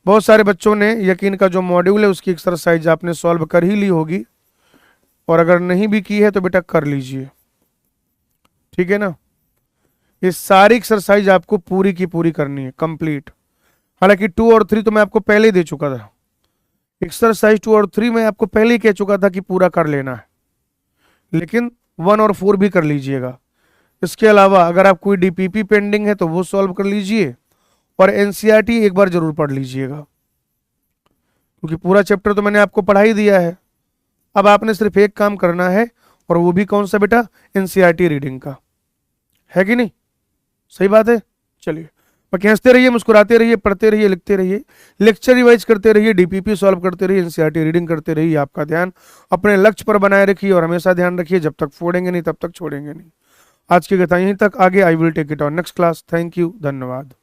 Speaker 1: बहुत सारे बच्चों ने यकीन का जो मॉड्यूल है उसकी एक्सरसाइज आपने सॉल्व कर ही ली होगी, और अगर नहीं भी की है तो बेटा कर लीजिए, ठीक है ना। ये सारी एक्सरसाइज आपको पूरी की पूरी करनी है, कंप्लीट। हालांकि 2 और 3 तो मैं आपको पहले ही दे चुका था, एक्सरसाइज 2 और 3 में आपको पहले ही कह चुका था कि पूरा कर लेना है, लेकिन 1 और 4 भी कर लीजिएगा। इसके अलावा अगर आप कोई डीपीपी पेंडिंग है तो वो सॉल्व कर लीजिए, और एनसीईआरटी एक बार जरूर पढ़ लीजिएगा, क्योंकि पूरा चैप्टर तो मैंने आपको पढ़ा ही दिया है। अब आपने सिर्फ एक काम करना है, और वो भी कौन सा बेटा? एनसीईआरटी रीडिंग का, है कि नहीं? सही बात है। चलिए बाकी हंसते रहिए, मुस्कुराते रहिए, पढ़ते रहिए, लिखते रहिए, लेक्चर रिवाइज करते रहिए, डीपीपी सॉल्व करते रहिए, एनसीईआरटी रीडिंग करते रहिए। आपका ध्यान अपने लक्ष्य पर बनाए रखिए और हमेशा ध्यान रखिए, जब तक फोड़ेंगे नहीं तब तक छोड़ेंगे नहीं। आज की कथा यहीं तक, आगे I will take it on next class. Thank you, धन्यवाद।